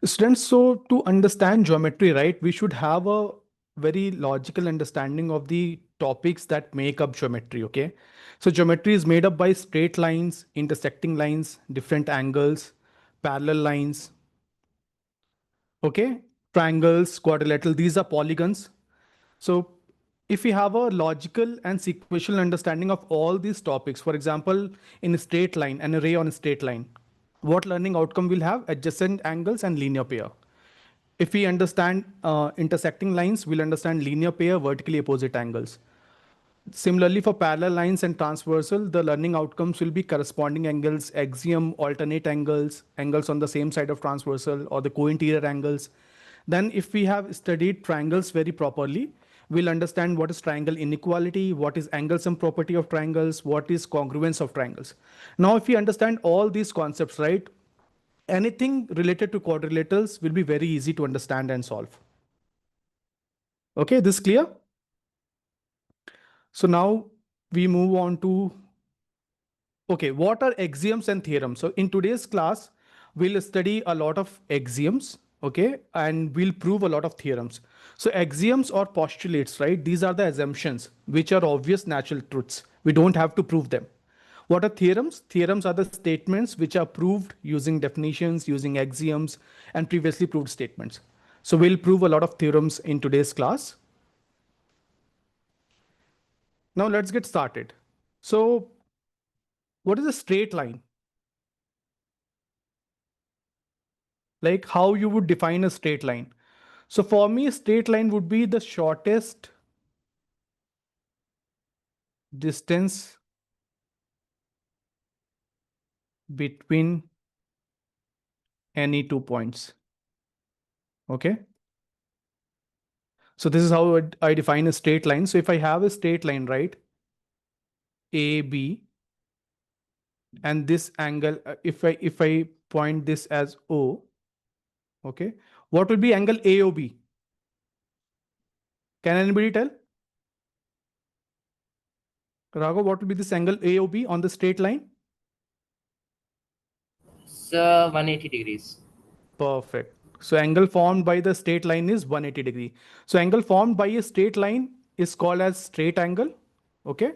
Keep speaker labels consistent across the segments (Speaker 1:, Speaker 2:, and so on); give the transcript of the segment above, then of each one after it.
Speaker 1: Students, so to understand geometry, right, we should have a very logical understanding of the topics that make up geometry, okay? So geometry is made up by straight lines, intersecting lines, different angles, parallel lines, okay? Triangles, quadrilateral, these are polygons. So if we have a logical and sequential understanding of all these topics, for example, in a straight line, an array on a straight line, what learning outcome will have? Adjacent angles and linear pair. If we understand intersecting lines, we'll understand linear pair, vertically opposite angles. Similarly, for parallel lines and transversal, the learning outcomes will be corresponding angles, axiom, alternate angles, angles on the same side of transversal, or the co-interior angles. Then if we have studied triangles very properly, we'll understand what is triangle inequality, what is angle sum property of triangles, what is congruence of triangles. Now, if we understand all these concepts, right, anything related to quadrilaterals will be very easy to understand and solve. Okay, this clear? So now we move on to, okay, what are axioms and theorems? So in today's class, we'll study a lot of axioms, okay, and we'll prove a lot of theorems. So axioms or postulates, right? These are the assumptions, which are obvious natural truths. We don't have to prove them. What are theorems? Theorems are the statements which are proved using definitions, using axioms, and previously proved statements. So we'll prove a lot of theorems in today's class. Now let's get started. So what is a straight line? Like how you would define a straight line. So for me, a straight line would be the shortest distance between any 2 points. Okay. So this is how I define a straight line. So if I have a straight line, right, AB, and this angle, if I point this as O, okay, what will be angle AOB? Can anybody tell? Raghav, what will be this angle AOB on the straight line?
Speaker 2: So 180 degrees.
Speaker 1: Perfect. So angle formed by the straight line is 180 degree. So angle formed by a straight line is called as straight angle. Okay.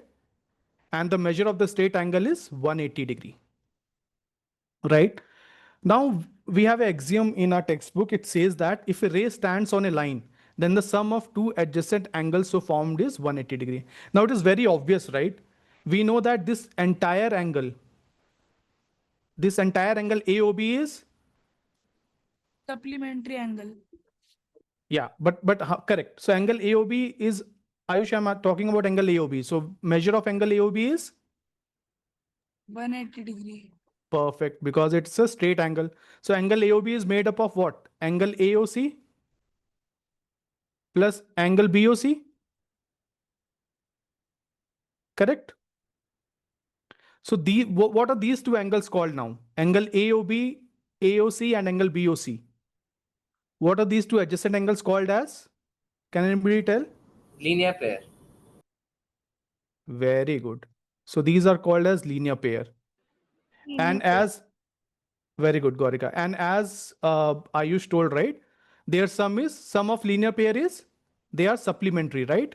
Speaker 1: And the measure of the straight angle is 180 degree. Right. Now we have an axiom in our textbook. It says that if a ray stands on a line, then the sum of two adjacent angles so formed is 180 degree. Now it is very obvious, right? We know that this entire angle AOB is
Speaker 3: supplementary angle.
Speaker 1: Yeah, but correct. So angle AOB is, Ayush, I'm talking about angle AOB. So measure of angle AOB is
Speaker 3: 180 degree.
Speaker 1: perfect because it's a straight angle. So angle AOB is made up of what? Angle AOC plus angle BOC. Correct? So what are these two angles called now? Angle AOB, AOC and angle BOC. What are these two adjacent angles called as? Can anybody tell?
Speaker 2: Linear pair.
Speaker 1: Very good. So these are called as linear pair. And as very good, Gorika. And as Ayush told, right, their sum of linear pair is they are supplementary, right?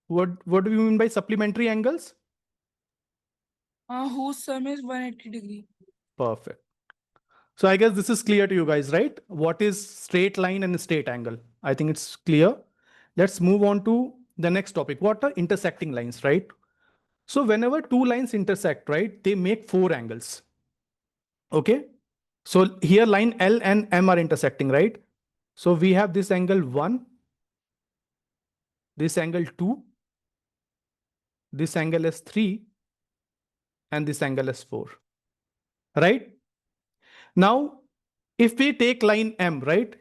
Speaker 1: What do you mean by supplementary angles?
Speaker 3: Whose sum is 180 degree.
Speaker 1: Perfect. So I guess this is clear to you guys, right? What is straight line and straight angle? I think it's clear. Let's move on to the next topic. What are intersecting lines, right? So whenever two lines intersect, right, they make four angles. Okay. So here line L and M are intersecting, right? So we have this angle 1, this angle 2, this angle is 3, and this angle is 4. Right? Now, if we take line M, right?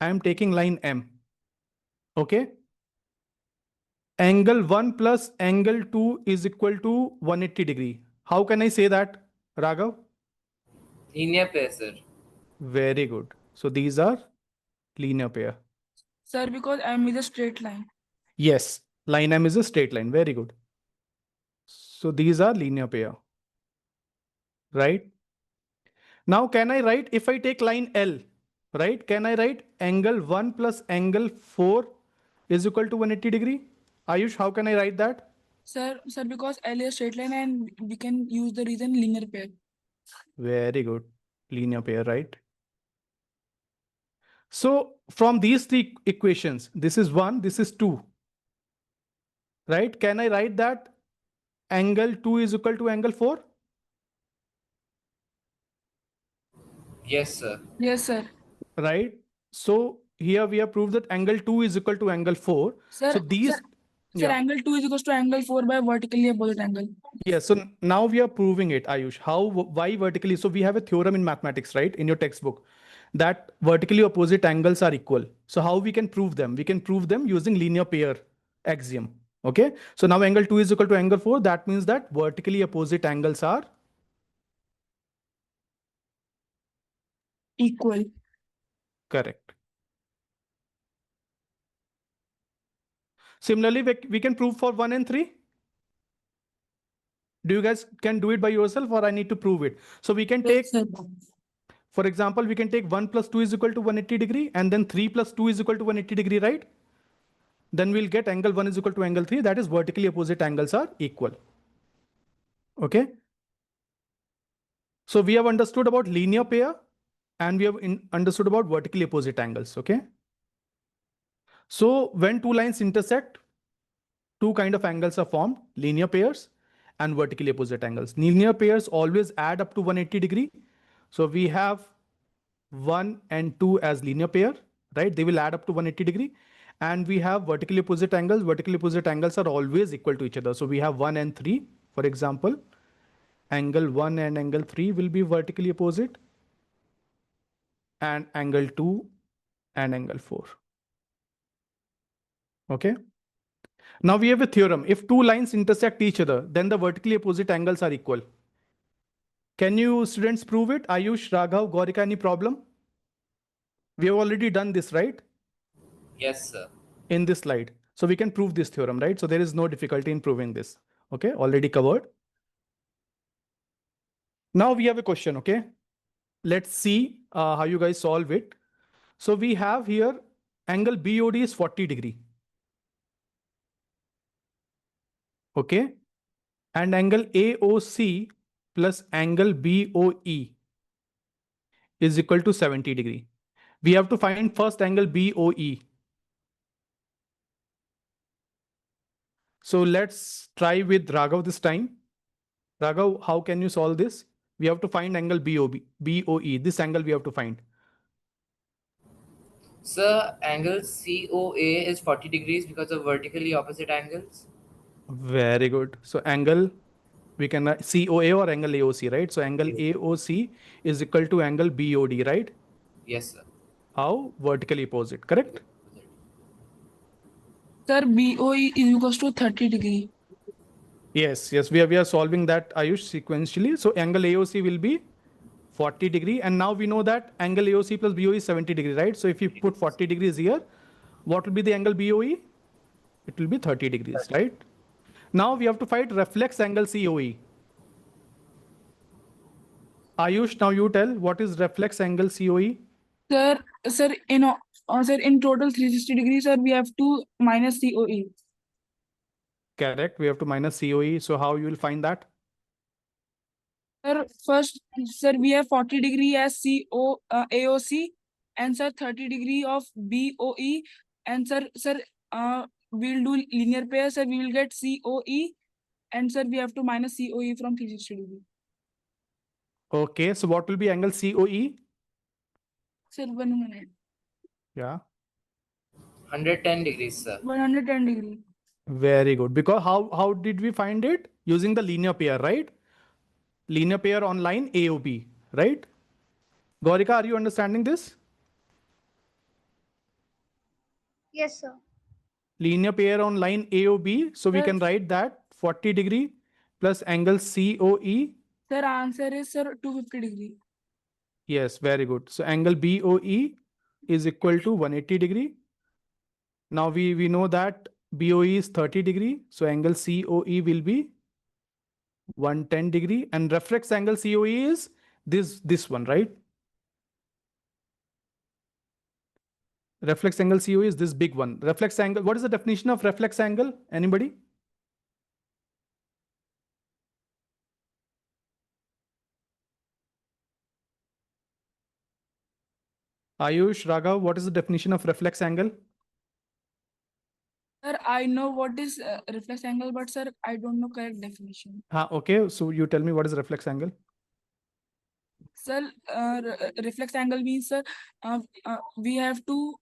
Speaker 1: I am taking line M. Okay? Angle 1 plus angle 2 is equal to 180 degree. How can I say that, Raghav?
Speaker 2: Linear pair, sir.
Speaker 1: Very good. So these are linear pair.
Speaker 3: Sir, because M is a straight line.
Speaker 1: Yes, line M is a straight line. Very good. So these are linear pair. right? Now, can I write, if I take line L, right? Can I write angle 1 plus angle 4 is equal to 180 degree? Ayush, how can I write that?
Speaker 3: Sir, because L is straight line and we can use the reason linear pair.
Speaker 1: Very good. Linear pair, right? So from these three equations, this is 1, this is 2, right? Can I write that angle 2 is equal to angle 4?
Speaker 2: Yes, sir.
Speaker 3: Yes, sir.
Speaker 1: Right? So here we have proved that angle 2 is equal to angle 4.
Speaker 3: Sir,
Speaker 1: So these,
Speaker 3: sir,
Speaker 1: yeah.
Speaker 3: angle 2 is equals to angle 4 by vertically opposite angle.
Speaker 1: Yeah, so now we are proving it, Ayush. How, why vertically? So we have a theorem in mathematics, right? In your textbook, that vertically opposite angles are equal. So how we can prove them? We can prove them using linear pair axiom. Okay. So now angle 2 is equal to angle 4. That means that vertically opposite angles are
Speaker 3: Equal.
Speaker 1: correct. Similarly, we can prove for 1 and 3. Do you guys can do it by yourself or I need to prove it? So we can take, for example, we can take 1 plus 2 is equal to 180 degree and then 3 plus 2 is equal to 180 degree, right? Then we'll get angle 1 is equal to angle 3. That is vertically opposite angles are equal. Okay. So we have understood about linear pair and we have understood about vertically opposite angles. Okay. So when two lines intersect, two kind of angles are formed, linear pairs and vertically opposite angles. Linear pairs always add up to 180 degree. So we have 1 and 2 as linear pair, right? They will add up to 180 degree. And we have vertically opposite angles. Vertically opposite angles are always equal to each other. So we have 1 and 3, for example. Angle 1 and angle 3 will be vertically opposite. And angle 2 and angle 4. Okay. Now we have a theorem. If two lines intersect each other, then the vertically opposite angles are equal. Can you students prove it? Ayush, Raghav, Gaurika, any problem? We have already done this, right?
Speaker 2: Yes, sir.
Speaker 1: In this slide. So we can prove this theorem, right? So there is no difficulty in proving this. Okay, already covered. Now we have a question, okay? Let's see how you guys solve it. So we have here angle BOD is 40 degree. Okay. And angle AOC plus angle BOE is equal to 70 degree. We have to find first angle BOE. So let's try with Raghav this time. Raghav, how can you solve this? We have to find angle BOE. This angle we have to find.
Speaker 2: Sir, angle COA is 40 degrees because of vertically opposite angles.
Speaker 1: Very good. So angle, we can COA or angle AOC, right? So angle
Speaker 2: Yes.
Speaker 1: AOC is equal to angle BOD, right?
Speaker 2: Yes, sir.
Speaker 1: How? Vertically opposite, correct?
Speaker 3: Sir, BOE is equals to 30 degree.
Speaker 1: Yes, we are solving that, Ayush, sequentially. So angle AOC will be 40 degree. And now we know that angle AOC plus BOE is 70 degree, right? So if you put 40 degrees here, what will be the angle BOE? It will be 30 degrees, right? Now we have to find reflex angle COE. Ayush, now you tell what is reflex angle COE?
Speaker 3: Sir, in total 360 degrees, sir, we have to minus COE.
Speaker 1: Correct. We have to minus COE. So how you will find that?
Speaker 3: Sir, first, sir, we have 40 degree as AOC, and sir, 30 degree of BOE, and sir, we'll do linear pair, sir, we will get COE, and sir, we have to minus COE from 360 degree.
Speaker 1: Okay. So what will be angle COE?
Speaker 3: Sir, 1 minute.
Speaker 1: Yeah.
Speaker 2: 110 degrees, sir.
Speaker 3: 110 degree.
Speaker 1: Very good. Because how did we find it? Using the linear pair, right? Linear pair on line AOB, right? Gaurika, are you understanding this?
Speaker 4: Yes, sir.
Speaker 1: Linear pair on line AOB. So we
Speaker 3: Sir.
Speaker 1: can write that 40 degree plus angle COE.
Speaker 3: Sir, answer is, sir, 250 degree.
Speaker 1: Yes, very good. So angle BOE is equal to 180 degree. Now we know that BOE is 30 degree. So angle COE will be 110 degree, and reflex angle COE is this one, right? Reflex angle COE is this big one. Reflex angle, what is the definition of reflex angle? Anybody? Ayush, Raghav, what is the definition of reflex angle?
Speaker 3: Sir, I know what is reflex angle, but sir, I don't know correct definition.
Speaker 1: Okay, so you tell me what is reflex angle?
Speaker 3: Sir, reflex angle means, sir, we have to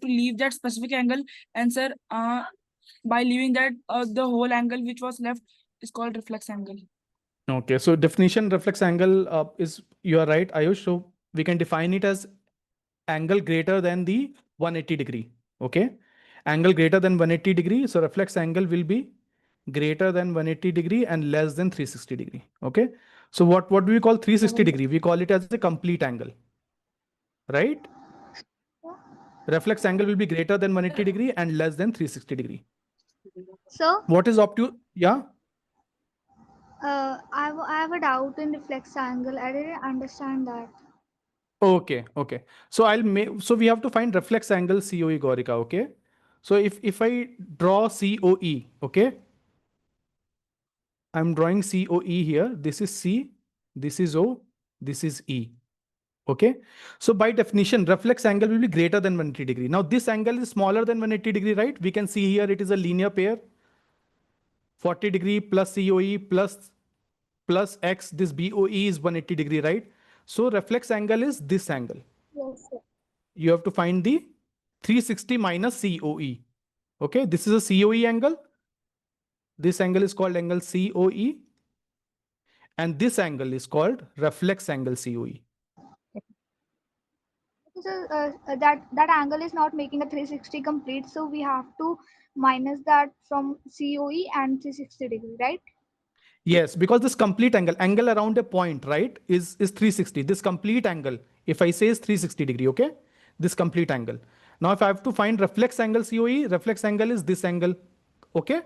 Speaker 3: leave that specific angle, and sir, by leaving that, the whole angle which was left is called reflex angle.
Speaker 1: Okay, so definition reflex angle is, you are right, Ayush. So we can define it as angle greater than the 180 degree. Okay, angle greater than 180 degree. So reflex angle will be greater than 180 degree and less than 360 degree. Okay, so what do we call 360 degree? We call it as a complete angle, right? Reflex angle will be greater than 180 degree and less than 360 degree.
Speaker 4: So,
Speaker 1: What is optu? Yeah.
Speaker 4: I have a doubt in reflex angle. I didn't understand that.
Speaker 1: Okay. Okay. So I'll make. So we have to find reflex angle COE, Gaurika. Okay. So if I draw COE, okay, I'm drawing COE here. This is C, this is O, this is E. Okay. So by definition, reflex angle will be greater than 180 degree. Now this angle is smaller than 180 degree, right? We can see here it is a linear pair. 40 degree plus COE plus X, this BOE is 180 degree, right? So reflex angle is this angle.
Speaker 4: Yes, sir.
Speaker 1: You have to find the 360 minus COE. Okay, this is a COE angle. This angle is called angle COE. And this angle is called reflex angle COE.
Speaker 4: So, that angle is not making a 360 complete. So we have to minus that from COE and 360 degree, right?
Speaker 1: Yes, because this complete angle around a point, right, is 360. This complete angle, if I say is 360 degree, okay? This complete angle. Now, if I have to find reflex angle COE, reflex angle is this angle, okay?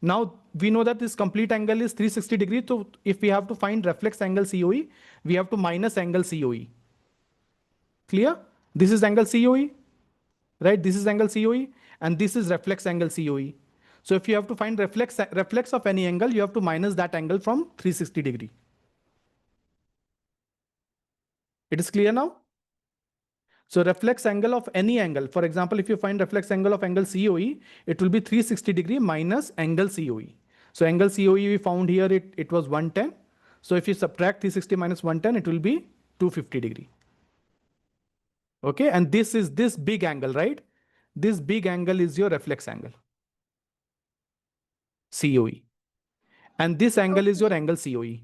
Speaker 1: Now, we know that this complete angle is 360 degree. So if we have to find reflex angle COE, we have to minus angle COE. Clear? This is angle COE, right? This is angle COE, and this is reflex angle COE. So if you have to find reflex of any angle, you have to minus that angle from 360 degree. It is clear now? So reflex angle of any angle, for example, if you find reflex angle of angle COE, it will be 360 degree minus angle COE. So angle COE we found here, it was 110. So if you subtract 360 minus 110, it will be 250 degree. Okay, and this is this big angle, right? This big angle is your reflex angle, COE. And this angle is your angle COE.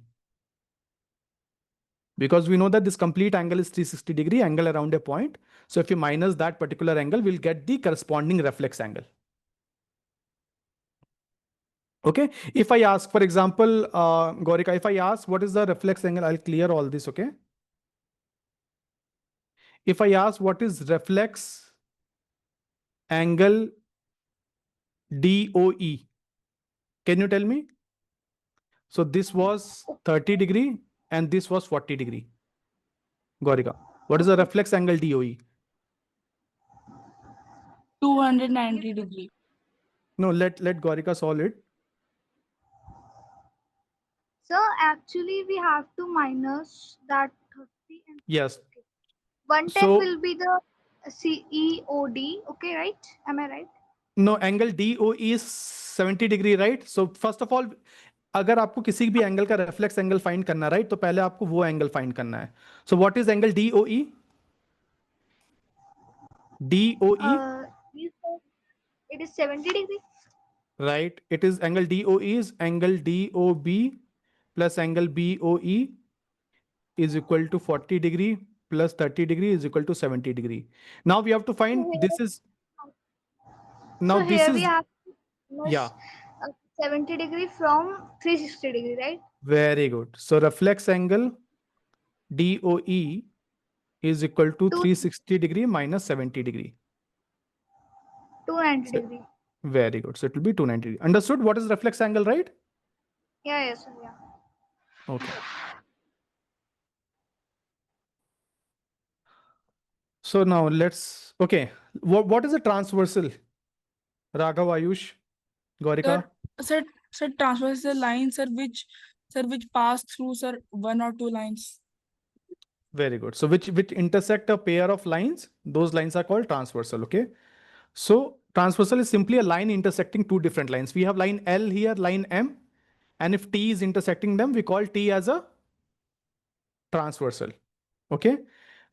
Speaker 1: Because we know that this complete angle is 360 degree, angle around a point. So if you minus that particular angle, we'll get the corresponding reflex angle. Okay. If I ask, for example, Gaurika, if I ask what is the reflex angle, I'll clear all this, okay? If I ask what is reflex angle DOE, can you tell me? So this was 30 degree and this was 40 degree. Gaurika, what is the reflex angle DOE?
Speaker 3: 290 degree.
Speaker 1: No, let Gaurika solve it.
Speaker 4: So actually we have to minus that 30 and
Speaker 1: Yes.
Speaker 4: 110
Speaker 1: So-
Speaker 4: will be the CEOD. Okay, right? Am I right?
Speaker 1: No, angle DOE is 70 degree, right? So first of all, अगर आपको किसी भी angle का reflex angle find करना है, right, तो पहले आपको वो एंगल फाइंड करना है. So what is angle DOE? DOE,
Speaker 4: You said it is 70 degree.
Speaker 1: right? It is angle DOE is angle DOB plus angle BOE is equal to 40 degree plus 30 degree is equal to 70 degree. Now we have to find this is. Now
Speaker 4: So
Speaker 1: this
Speaker 4: here we
Speaker 1: is,
Speaker 4: have to minus,
Speaker 1: yeah,
Speaker 4: 70 degree from 360 degree, right?
Speaker 1: very good. So reflex angle DOE is equal to 360 degree minus 70 degree.
Speaker 4: 290
Speaker 1: So-
Speaker 4: degree.
Speaker 1: Very good. So it will be 290 degree. Understood? What is reflex angle, right?
Speaker 4: Yeah, yes, sir. Yeah.
Speaker 1: Okay. So now okay. What is a transversal? Raghav, Ayush, Gaurika?
Speaker 3: Sir, sir, transverse the line, sir, which pass through, sir, one or two lines.
Speaker 1: Very good. So which intersect a pair of lines, those lines are called transversal, okay? So transversal is simply a line intersecting two different lines. We have line L here, line M, and if T is intersecting them, we call T as a transversal, okay?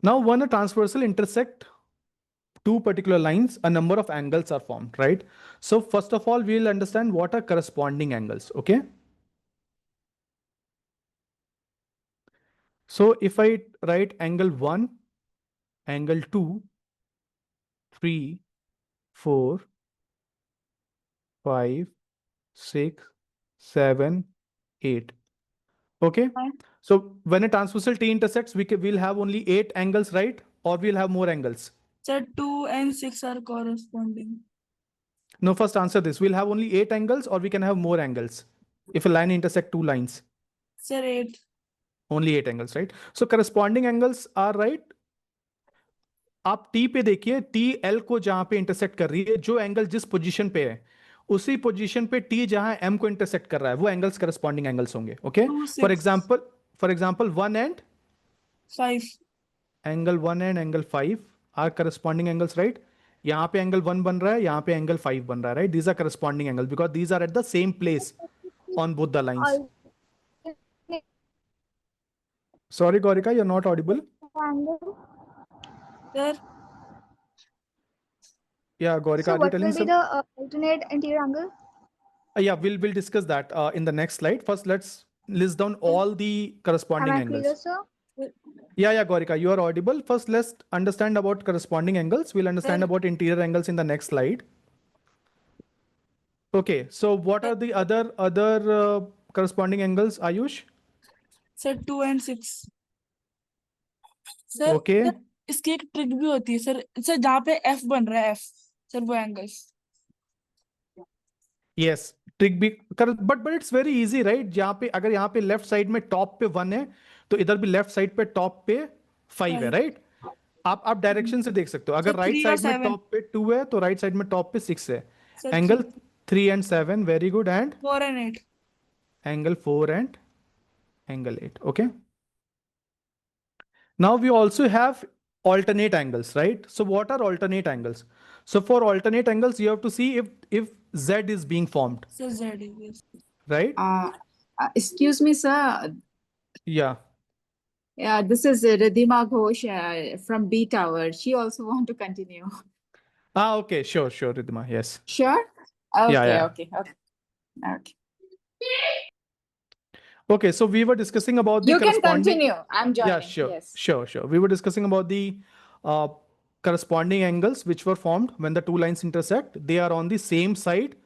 Speaker 1: Now when a transversal intersect two particular lines, a number of angles are formed, right? So first of all, we'll understand what are corresponding angles, okay? So if I write angle 1, angle 2, 3, 4, 5, 6, 7, 8. Okay.
Speaker 3: Fine.
Speaker 1: So when a transversal T intersects, we'll have only 8 angles, right? Or we'll have more angles.
Speaker 3: Sir, 2 and 6 are corresponding.
Speaker 1: No, first answer this. We'll have only 8 angles or we can have more angles. If a line intersect two lines,
Speaker 3: Sir, 8.
Speaker 1: only 8 angles, right? So corresponding angles are right. आप T पे देखिए, T L को जहां पे intersect कर रही है, जो एंगल जिस पोजीशन पे है, उसी पोजीशन पे T जहां M को इंटरसेक्ट कर रहा है, वो एंगल्स करस्पॉन्डिंग एंगल्स होंगे, okay?
Speaker 3: 2,
Speaker 1: for
Speaker 3: 6,
Speaker 1: example 1 and
Speaker 3: 5.
Speaker 1: Angle 1 and angle 5 are corresponding angles, right? यहाँ पे एंगल 1 बन रहा है, यहाँ पे एंगल 5 बन रहा है, right? These are corresponding angles because these are at the same place on both the lines. Sorry, Gaurika, you're not audible.
Speaker 4: Angle.
Speaker 3: Sir,
Speaker 1: Yeah, Gaurika,
Speaker 4: So
Speaker 1: are you
Speaker 4: what
Speaker 1: telling
Speaker 4: will be
Speaker 1: some?
Speaker 4: the alternate interior angle?
Speaker 1: Yeah, we'll discuss that in the next slide. First, let's list down all the
Speaker 4: Am
Speaker 1: corresponding
Speaker 4: I
Speaker 1: angles.
Speaker 4: clear, sir?
Speaker 1: Yeah, Gaurika, you are audible. First, let's understand about corresponding angles. We'll understand
Speaker 3: Sir.
Speaker 1: about interior angles in the next slide. Okay, so what are the other corresponding angles, Ayush?
Speaker 3: sir, 2 and 6. Sir
Speaker 1: Okay.
Speaker 3: Sir, इसकी एक trick भी होती है sir. Sir जहाँ पे F बन रहा है, F, सर वो एंगल्स.
Speaker 1: Yes, trick भी but it's very easy, right? जहाँ पे अगर यहाँ पे लेफ्ट साइड में टॉप पे 1 है, तो इधर भी लेफ्ट साइड पे टॉप पे 5 है, राइट? आप डायरेक्शन से देख सकते हो. अगर
Speaker 3: Sir,
Speaker 1: राइट
Speaker 3: 3 और
Speaker 1: साइड में
Speaker 3: 7.
Speaker 1: टॉप पे 2 है, तो राइट साइड में टॉप पे 6 है.
Speaker 3: Sir,
Speaker 1: angle 3 and 7, very good, and
Speaker 3: 4 and 8.
Speaker 1: angle 4 and angle 8. Okay. Now we also have alternate angles, right? So what are alternate angles? So for alternate angles, you have to see if Z is being formed,
Speaker 3: Sir, Z is.
Speaker 1: right?
Speaker 5: Excuse me, sir.
Speaker 1: Yeah.
Speaker 5: Yeah, this is Ridhima Ghosh from B Tower. She also want to continue.
Speaker 1: Okay, sure, Ridhima, yes.
Speaker 5: Sure? Okay,
Speaker 1: yeah.
Speaker 5: okay.
Speaker 1: Okay, so we were discussing about the
Speaker 5: You can
Speaker 1: corresponding.
Speaker 5: continue. I'm joining.
Speaker 1: Yeah, sure,
Speaker 5: Yes.
Speaker 1: sure. We were discussing about the corresponding angles which were formed when the two lines intersect. They are on the same side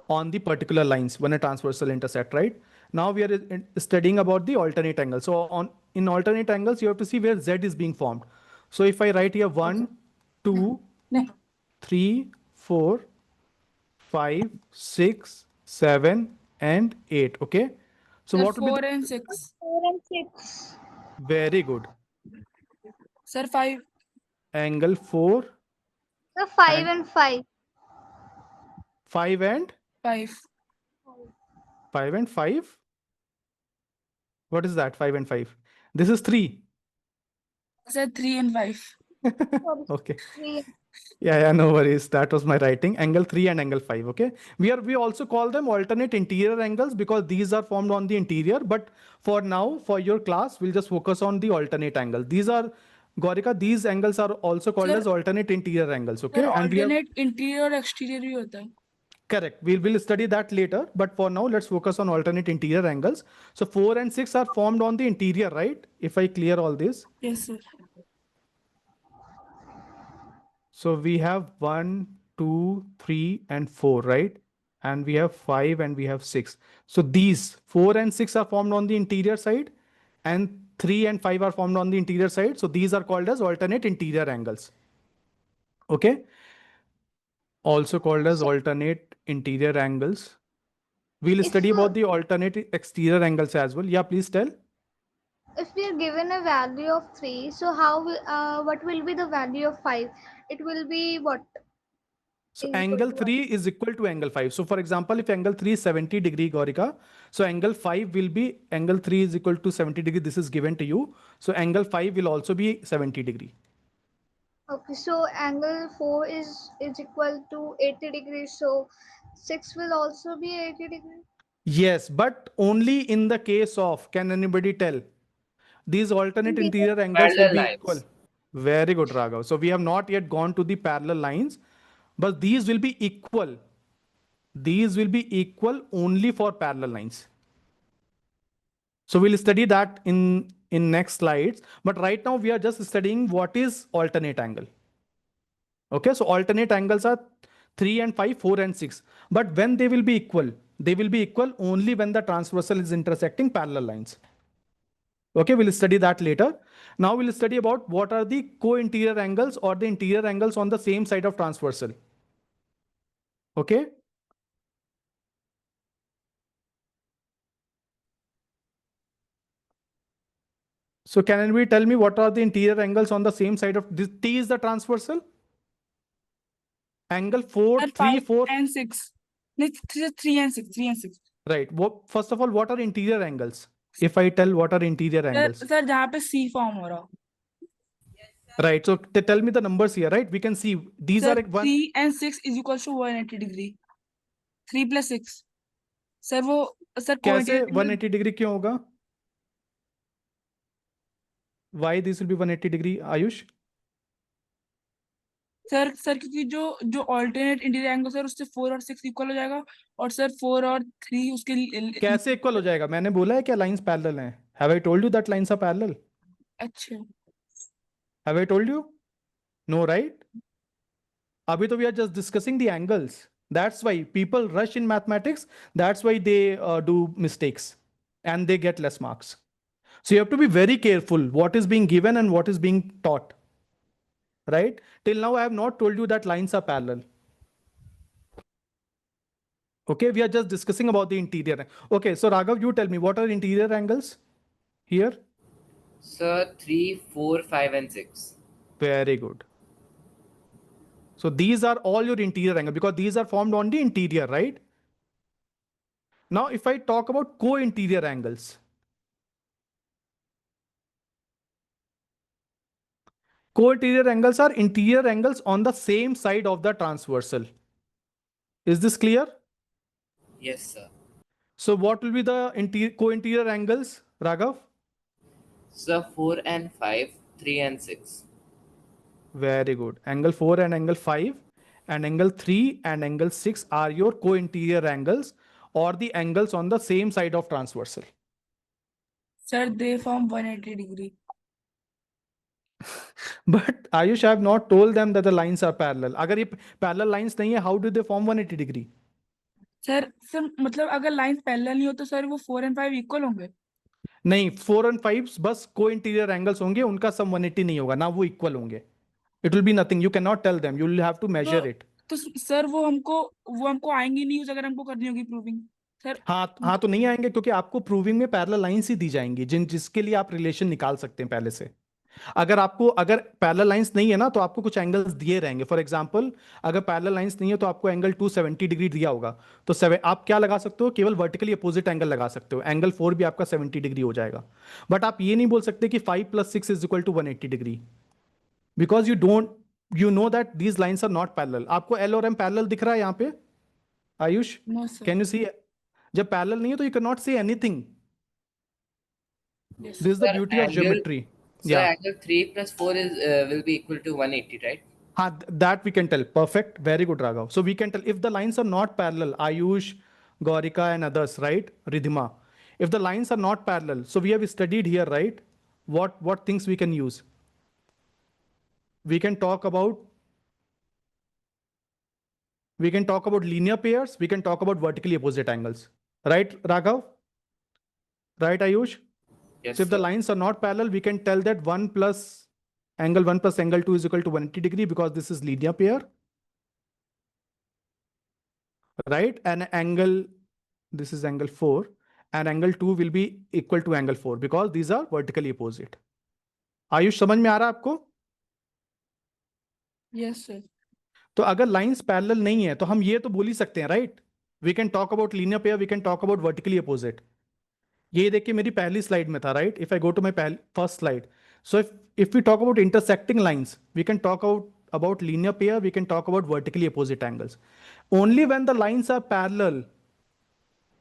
Speaker 1: on the particular lines when a transversal intersect, right? Now we are studying about the alternate angle. So in alternate angles, you have to see where Z is being formed. So if I write here 1, 2, 3, 4, 5, 6, 7, and 8. Okay. So
Speaker 3: Sir,
Speaker 1: what will
Speaker 3: 4
Speaker 1: be
Speaker 3: and 6.
Speaker 4: 4 and 6.
Speaker 1: very good.
Speaker 3: Sir, 5.
Speaker 1: Angle 4,
Speaker 4: So 5 and 5.
Speaker 1: 5 and
Speaker 3: 5.
Speaker 1: 5 and 5. What is that? 5 and 5. This is 3.
Speaker 3: Sir, 3 and 5.
Speaker 1: Okay.
Speaker 4: 3.
Speaker 1: Yeah, no worries. That was my writing. Angle 3 and angle 5. Okay. We also call them alternate interior angles because these are formed on the interior. But for now, for your class, we'll just focus on the alternate angle. These are, Gaurika, these angles are also called
Speaker 3: Sir,
Speaker 1: as alternate interior angles. Okay.
Speaker 3: Sir,
Speaker 1: And we have,
Speaker 3: alternate interior और exterior भी होता है.
Speaker 1: correct. We'll study that later. But for now, let's focus on alternate interior angles. So 4 and 6 are formed on the interior, right? If I clear all this.
Speaker 3: Yes, sir.
Speaker 1: So we have 1, 2, 3, and 4, right? And we have 5 and we have 6. So these 4 and 6 are formed on the interior side and 3 and 5 are formed on the interior side. So these are called as alternate interior angles. Okay. Also called as alternate interior angles. We'll
Speaker 4: If,
Speaker 1: study about the alternate exterior angles as well. Yeah, please tell.
Speaker 4: if we are given a value of 3, so what will be the value of 5? It will be what?
Speaker 1: So
Speaker 4: Is equal
Speaker 1: angle
Speaker 4: to what?
Speaker 1: 3 is equal to angle 5. So for example, if angle 3 is 70 degree, Gaurika, so angle 5 will be angle 3 is equal to 70 degree. This is given to you. So angle 5 will also be 70 degree.
Speaker 4: Okay, so angle 4 is equal to 80 degrees. So 6 will also be 80 degrees.
Speaker 1: Yes, but only in the case of, can anybody tell? These alternate interior angles will
Speaker 2: Parallel
Speaker 1: be
Speaker 2: lines.
Speaker 1: equal. Very good, Raghav. So we have not yet gone to the parallel lines, but these will be equal. These will be equal only for parallel lines. So we'll study that in next slides. But right now we are just studying what is alternate angle. Okay, so alternate angles are 3 and 5, 4 and 6. But when they will be equal? They will be equal only when the transversal is intersecting parallel lines. Okay, we'll study that later. Now we'll study about what are the co-interior angles or the interior angles on the same side of transversal. Okay. So can anybody tell me what are the interior angles on the same side of this? T is the transversal. Angle 4,
Speaker 3: Sir,
Speaker 1: 3,
Speaker 3: 5
Speaker 1: 4.
Speaker 3: and 6. No, 3 and 6. 3 and 6.
Speaker 1: Right. First of all, what are interior angles? If I tell what are interior angles.
Speaker 3: Sir जहाँ पे C form हो रहा हो.
Speaker 1: Right. So tell me the numbers here, right? We can see these
Speaker 3: Sir,
Speaker 1: are one.
Speaker 3: 3 and 6 is equal to 180 degree. 3 plus 6. Sir वो sir
Speaker 1: कैसे 180 degree क्यों होगा? Why this will be 180 degree, Ayush?
Speaker 3: Sir क्योंकि जो alternate interior angle sir उससे 4 और 6 equal हो जाएगा और सर 4 और 3 उसके
Speaker 1: कैसे इक्वल हो जाएगा? मैंने बोला है क्या लाइंस पैरेलल हैं? Have I told you that lines are parallel?
Speaker 3: अच्छा.
Speaker 1: Have I told you? No, right? Abhi to we are just discussing the angles. That's why people rush in mathematics. That's why they do mistakes and they get less marks. So you have to be very careful what is being given and what is being taught. Right? Till now, I have not told you that lines are parallel. Okay, we are just discussing about the interior. Okay, so Raghav, you tell me what are interior angles here?
Speaker 2: Sir, 3, 4, 5, and 6.
Speaker 1: Very good. So these are all your interior angles because these are formed on the interior, right? Now, if I talk about co-interior angles, co-interior angles are interior angles on the same side of the transversal. Is this clear?
Speaker 2: Yes, sir.
Speaker 1: So what will be the co-interior angles, Raghav?
Speaker 2: Sir, 4 and 5, 3 and 6.
Speaker 1: Very good. Angle 4 and angle 5 and angle 3 and angle 6 are your co-interior angles or the angles on the same side of transversal.
Speaker 3: Sir, they form 180 degree.
Speaker 1: But Ayush, I have not told them that the lines are parallel. अगर ये parallel lines नहीं है, how do they form 180 degree?
Speaker 3: Sir मतलब अगर line parallel नहीं हो तो sir वो 4 and 5 इक्वल होंगे.
Speaker 1: नहीं, 4 and 5 बस co-interior angles होंगे, उनका सम 180 नहीं होगा, ना वो इक्वल होंगे. It will be nothing. You cannot tell them. You will have to measure it.
Speaker 3: तो सर वो हमको आएंगी नहीं अगर हमको करनी होगी प्रूविंग. सर
Speaker 1: हाँ तो नहीं आएंगे क्योंकि आपको प्रूविंग में पैरेलल लाइंस ही दी जाएंगी जिसके लिए आप रिलेशन निकाल सकते हैं पहले से. अगर पैरेलल लाइंस नहीं है ना तो आपको कुछ एंगल्स दिए रहेंगे. फॉर एग्जांपल अगर पैरेलल लाइंस नहीं है तो आपको एंगल 270 डिग्री दिया होगा तो आप क्या लगा सकते हो? केवल वर्टिकली अपोजिट एंगल लगा सकते हो. एंगल 4 भी आपका 70 डिग्री हो जाएगा. बट आप ये नहीं बोल सकते कि 5 + 6 is equal to 180 degree because you know that these lines are not parallel. आपको L और M parallel दिख रहा है यहाँ पे? Ayush, can you see? जब parallel नहीं है तो you cannot say anything.
Speaker 3: Yes.
Speaker 1: This is the beauty of geometry.
Speaker 2: So angle 3 plus 4 will be equal to 180, right?
Speaker 1: That we can tell. Perfect. Very good, Raghav. So we can tell if the lines are not parallel, Ayush, Gaurika and others, right? Ridhima. If the lines are not parallel, so we have studied here, right? What things we can use? We can talk about linear pairs. We can talk about vertically opposite angles. Right, Raghav? Right, Ayush?
Speaker 2: Yes.
Speaker 1: So if the lines are not parallel, we can tell that angle 1 plus angle 2 is equal to 180 degree because this is linear pair. Right? And angle this is angle 4, and angle 2 will be equal to angle 4 because these are vertically opposite. Ayush समझ में आ रहा है आपको?
Speaker 3: Yes, sir.
Speaker 1: तो अगर lines parallel नहीं है तो हम ये तो बोल ही सकते हैं, right? We can talk about linear pair, we can talk about vertically opposite. ये देखिए मेरी पहली स्लाइड में था, right? If I go to my first slide, so if we talk about intersecting lines, we can talk about linear pair, we can talk about vertically opposite angles. Only when the lines are parallel,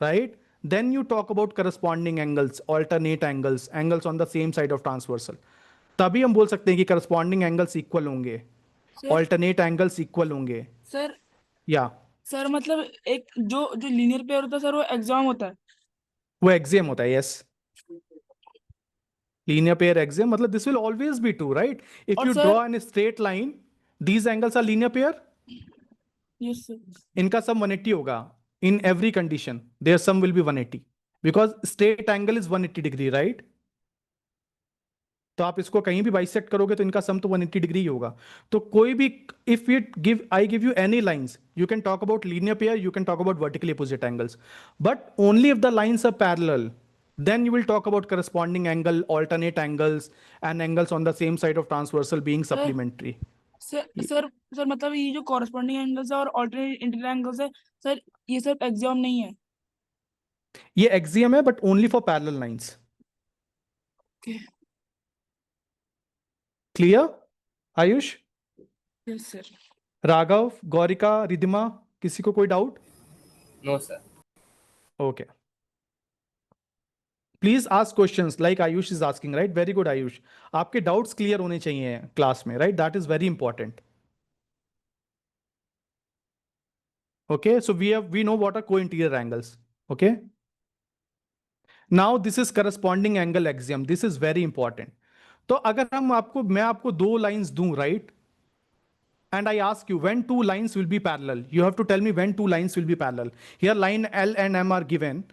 Speaker 1: right, then you talk about corresponding angles, alternate angles, angles on the same side of transversal. तभी हम बोल सकते हैं कि corresponding angles equal होंगे,
Speaker 3: Sir,
Speaker 1: alternate angles equal होंगे.
Speaker 3: sir,
Speaker 1: या
Speaker 3: sir मतलब एक जो जो लीनियर पेयर होता है सर वो एग्जाम होता है.
Speaker 1: वो एक्सियम होता है. यस, linear pair axiom मतलब this will always be true, right? If
Speaker 3: और
Speaker 1: you
Speaker 3: sir,
Speaker 1: draw in a straight line, these angles are linear pair.
Speaker 3: yes sir.
Speaker 1: इनका sum 180 होगा. In every condition, their sum will be 180 because straight angle is 180 degree, right? तो आप इसको कहीं भी bisect करोगे तो इनका सम तो 180 डिग्री ही होगा. तो कोई भी, if I give you any lines, you can talk about linear pair, you can talk about vertically opposite angles, but only if the lines are parallel, then you will talk about corresponding angle, alternate angles, and angles on the same side of transversal being supplementary.
Speaker 3: Sir मतलब ये जो corresponding angles है और alternate interior angles है sir, ये सब exam नहीं है.
Speaker 1: ये axiom है but only for parallel lines.
Speaker 3: Okay.
Speaker 1: Clear, Ayush?
Speaker 3: Yes sir.
Speaker 1: Raghav, Gaurika, Ridhima, किसी को कोई doubt?
Speaker 2: No, sir.
Speaker 1: Okay. Please ask questions like Ayush is asking, right? Very good Ayush. आपके डाउट्स क्लियर होने चाहिए क्लास में, right? That is very important. Okay, so we know what are co-interior angles. Okay, now this is corresponding angle axiom. This is very important. तो अगर मैं आपको दो lines दूं, right, and I ask you when two lines will be parallel, you have to tell me when two lines will be parallel. Here line L and M are given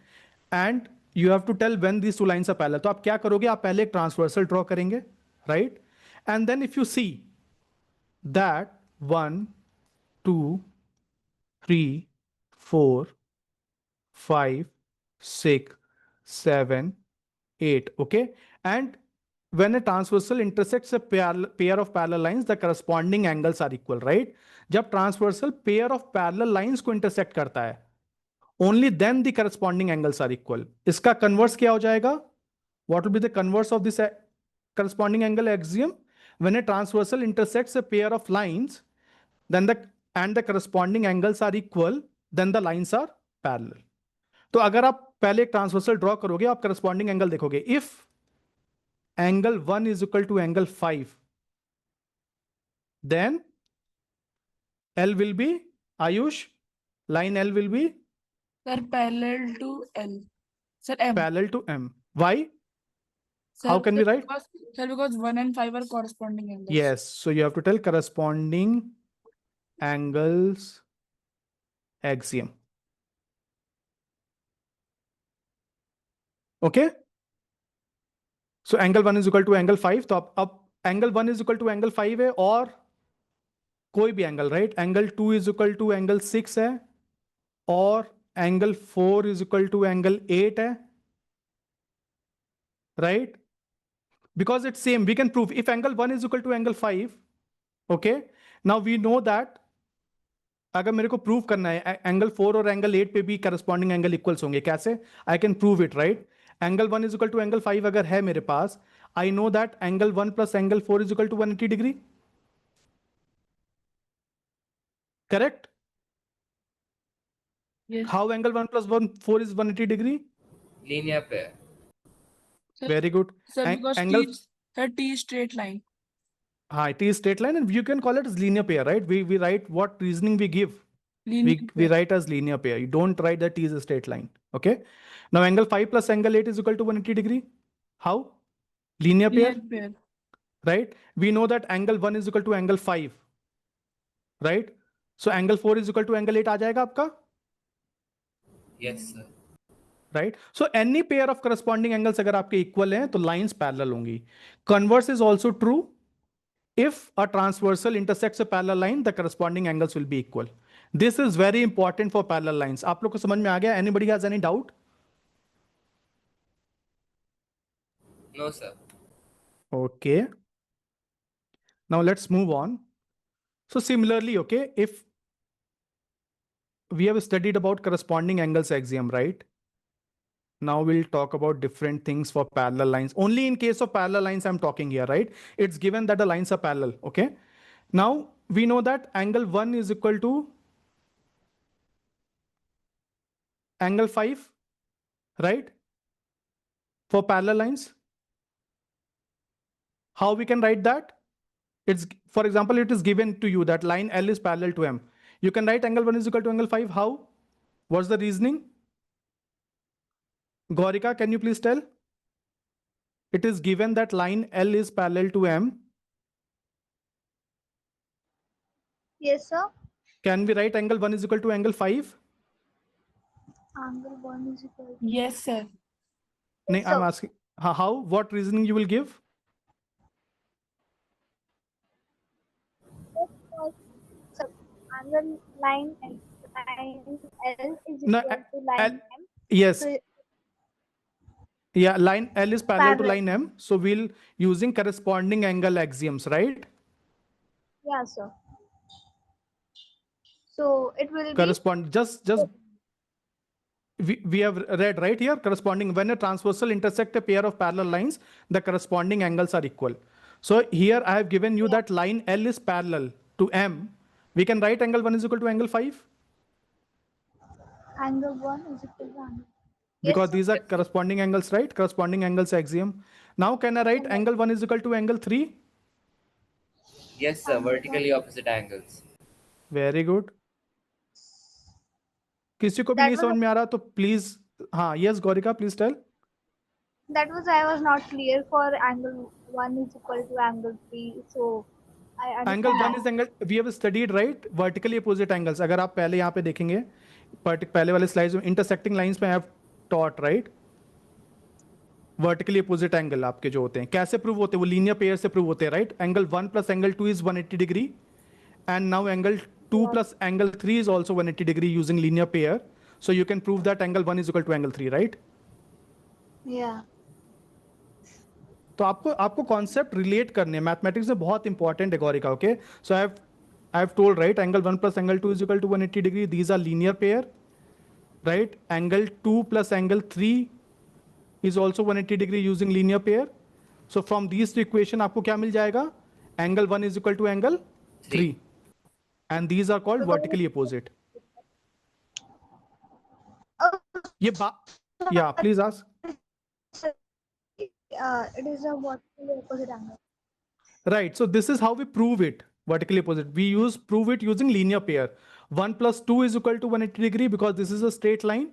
Speaker 1: and you have to tell when these two lines are parallel. तो आप क्या करोगे? आप पहले एक transversal draw करेंगे, right? And then if you see that 1, 2, 3, 4, 5, 6, 7, 8, okay? And when a transversal intersects a pair of parallel lines, the corresponding angles are equal, right? जब transversal pair of parallel lines को intersect करता है, only then the corresponding angles are equal. इसका converse क्या हो जाएगा? What will be the converse of this corresponding angle axiom? When a transversal intersects a pair of lines, then the corresponding angles are equal, then the lines are parallel. तो अगर आप पहले एक transversal draw करोगे, आप corresponding angle देखोगे. If angle 1 is equal to angle 5, then L will be, Ayush, line L will be
Speaker 3: Sir, parallel to L. Sir, M.
Speaker 1: parallel to M. Why?
Speaker 3: Sir,
Speaker 1: How can we write?
Speaker 3: Because 1 and 5 are corresponding angles.
Speaker 1: Yes, so you have to tell corresponding angles axiom. Okay? So angle 1 is equal to angle 5. तो अब angle 1 is equal to angle 5 है और कोई भी angle, right? Angle 2 is equal to angle 6 है और angle 4 is equal to angle 8 है, right? Because it's same, we can prove if angle 1 is equal to angle 5, okay? Now we know that अगर मेरे को प्रूव करना है angle 4 और angle 8 पे भी करस्पॉन्डिंग एंगल इक्वल्स होंगे. कैसे? I can prove it, right? Angle 1 is equal to angle 5 अगर है मेरे पास, I know that angle 1 plus angle 4 is equal to 180 degree. Correct?
Speaker 3: Yes.
Speaker 1: How angle 1 plus 4 is 180 degree?
Speaker 2: Linear pair.
Speaker 3: Sir,
Speaker 1: Very good.
Speaker 3: Sir, because
Speaker 1: angle,
Speaker 3: T is straight line.
Speaker 1: T is straight line and you can call it as linear pair, right? We write what reasoning we give.
Speaker 3: Linear
Speaker 1: We write as linear pair. You don't write that T is a straight line. Okay. Now angle 5 plus angle 8 is equal to 180 degree. How? Linear pair,
Speaker 3: Linear pair.
Speaker 1: right? We know that angle 1 is equal to angle 5, right? So angle 4 is equal to angle 8 आ जाएगा आपका?
Speaker 2: Yes, sir.
Speaker 1: Right? So any pair of corresponding angles अगर आपके equal हैं तो lines parallel होंगी. Converse is also true. If a transversal intersects a parallel line, the corresponding angles will be equal. This is very important for parallel lines. आप लोग को समझ में आ गया? Anybody has any doubt?
Speaker 2: No, sir.
Speaker 1: Okay. Now let's move on. So similarly, okay, if we have studied about corresponding angles axiom, right? Now we'll talk about different things for parallel lines. Only in case of parallel lines I'm talking here, right? It's given that the lines are parallel, okay? Now we know that angle 1 is equal to angle 5, right? For parallel lines. How we can write that? It's, for example, it is given to you that line L is parallel to M. You can write angle 1 is equal to angle 5. How? What's the reasoning? Gaurika, can you please tell? It is given that line L is parallel to M.
Speaker 4: Yes, sir.
Speaker 1: Can we write angle 1 is equal to angle 5?
Speaker 4: Angle 1 is equal to.
Speaker 3: Yes, sir.
Speaker 1: No,
Speaker 4: Yes,
Speaker 1: I'm
Speaker 4: sir.
Speaker 1: asking how, what reasoning you will give?
Speaker 4: So, angle line L is
Speaker 1: No,
Speaker 4: equal to line
Speaker 1: L-
Speaker 4: M.
Speaker 1: Yes.
Speaker 4: So,
Speaker 1: Yeah, line L is parallel to
Speaker 4: Parallel.
Speaker 1: line M. So we'll using corresponding angle axioms, right?
Speaker 4: yeah, sir. So it will be
Speaker 1: Correspond just we have read right here corresponding when a transversal intersect a pair of parallel lines, the corresponding angles are equal. So here I have given you that line L is parallel to M. We can write angle 1 is equal to angle 5
Speaker 4: angle 1 is equal to angle.
Speaker 1: because
Speaker 4: sir.
Speaker 1: these are corresponding angles, right? Corresponding angles axiom. Now can I write
Speaker 4: Okay.
Speaker 1: angle 1 is equal to angle 3?
Speaker 2: Yes, sir. Vertically opposite angles.
Speaker 1: Very good. किसी को भी
Speaker 4: That
Speaker 1: नहीं
Speaker 4: was-
Speaker 1: समझ में आ रहा तो please हाँ yes Gaurika please tell
Speaker 4: That was I was not clear for angle 1 is equal to angle 3. So I
Speaker 1: angle
Speaker 4: understand.
Speaker 1: 1 is angle we have studied right vertically opposite angles अगर आप पहले यहाँ पे देखेंगे पहले वाले स्लाइड्स में इंटरसेक्टिंग लाइंस में I have taught right vertically opposite angle आपके जो होते हैं कैसे प्रूव होते हैं वो लीनियर पेयर से प्रूव होते हैं right angle 1 plus angle 2 is 180 degree and now angle 2 plus angle 3 is also 180 degree using linear pair. So you can prove that angle 1 is equal to angle 3, right?
Speaker 4: Yeah.
Speaker 1: तो आपको concept relate करने mathematics में बहुत important है Gaurika okay so I have told right angle 1 plus angle 2 is equal to 180 degree these are linear pair right angle 2 plus angle 3 is also 180 degree using linear pair so from these equation आपको क्या मिल जाएगा angle 1 is equal to angle 3 and these are called vertically opposite ये या please ask
Speaker 4: It is a vertically opposite angle.
Speaker 1: Right. So this is how we prove it vertically opposite. We prove it using linear pair. 1 plus 2 is equal to 180 degree because this is a straight line.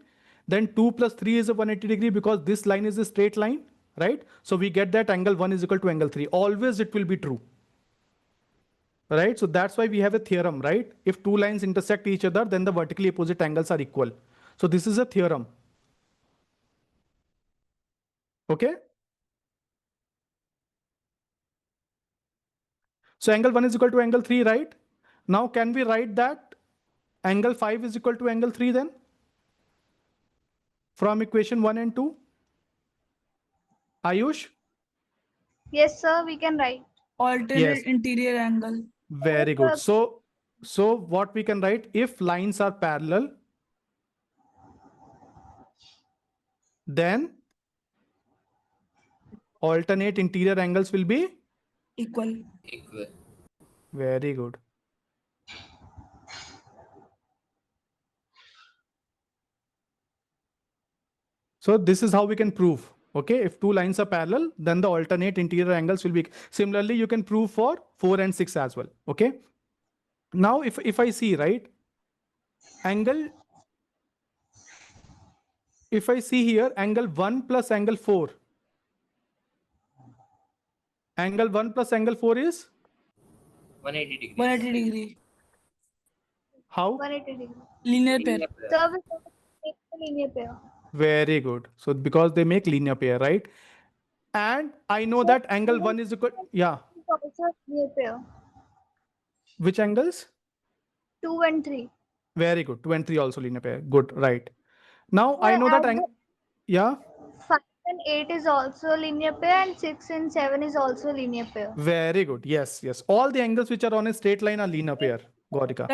Speaker 1: Then 2 plus 3 is a 180 degree because this line is a straight line, right? So we get that angle 1 is equal to angle 3. Always it will be true. Right? So that's why we have a theorem, right? If two lines intersect each other, then the vertically opposite angles are equal. So this is a theorem. Okay? So angle 1 is equal to angle 3, right? Now can we write that angle 5 is equal to angle 3 then? From equation 1 and 2? Ayush?
Speaker 4: Yes, sir, we can write.
Speaker 3: Alternate
Speaker 1: Yes.
Speaker 3: interior angle.
Speaker 1: Very good. So what we can write, if lines are parallel, then alternate interior angles will be
Speaker 3: Equal.
Speaker 2: Equal.
Speaker 1: very good. So this is how we can prove. Okay, if two lines are parallel, then the alternate interior angles will be. Similarly, you can prove for 4 and 6 as well. Okay. Now, if I see, right, angle, if I see here, angle 1 plus angle 4. Angle 1 plus angle 4 is
Speaker 2: 180 degrees.
Speaker 3: 180 degree.
Speaker 1: how?
Speaker 4: 180 degree.
Speaker 3: Linear pair.
Speaker 2: Linear pair.
Speaker 4: So we can make the linear pair.
Speaker 1: Very good. So because they make linear pair, right? And I know that angle 1 is equal. Yeah.
Speaker 4: It's also a linear pair.
Speaker 1: Which angles?
Speaker 4: 2 and 3.
Speaker 1: Very good. 2 and 3 also linear pair. Good, right. Now I
Speaker 4: Sir,
Speaker 1: know that
Speaker 4: as the
Speaker 1: yeah,
Speaker 4: 5 and 8 is also linear pair and 6 and 7 is also linear pair.
Speaker 1: very good. Yes, yes. All the angles which are on a straight line are linear pair, Gaurika.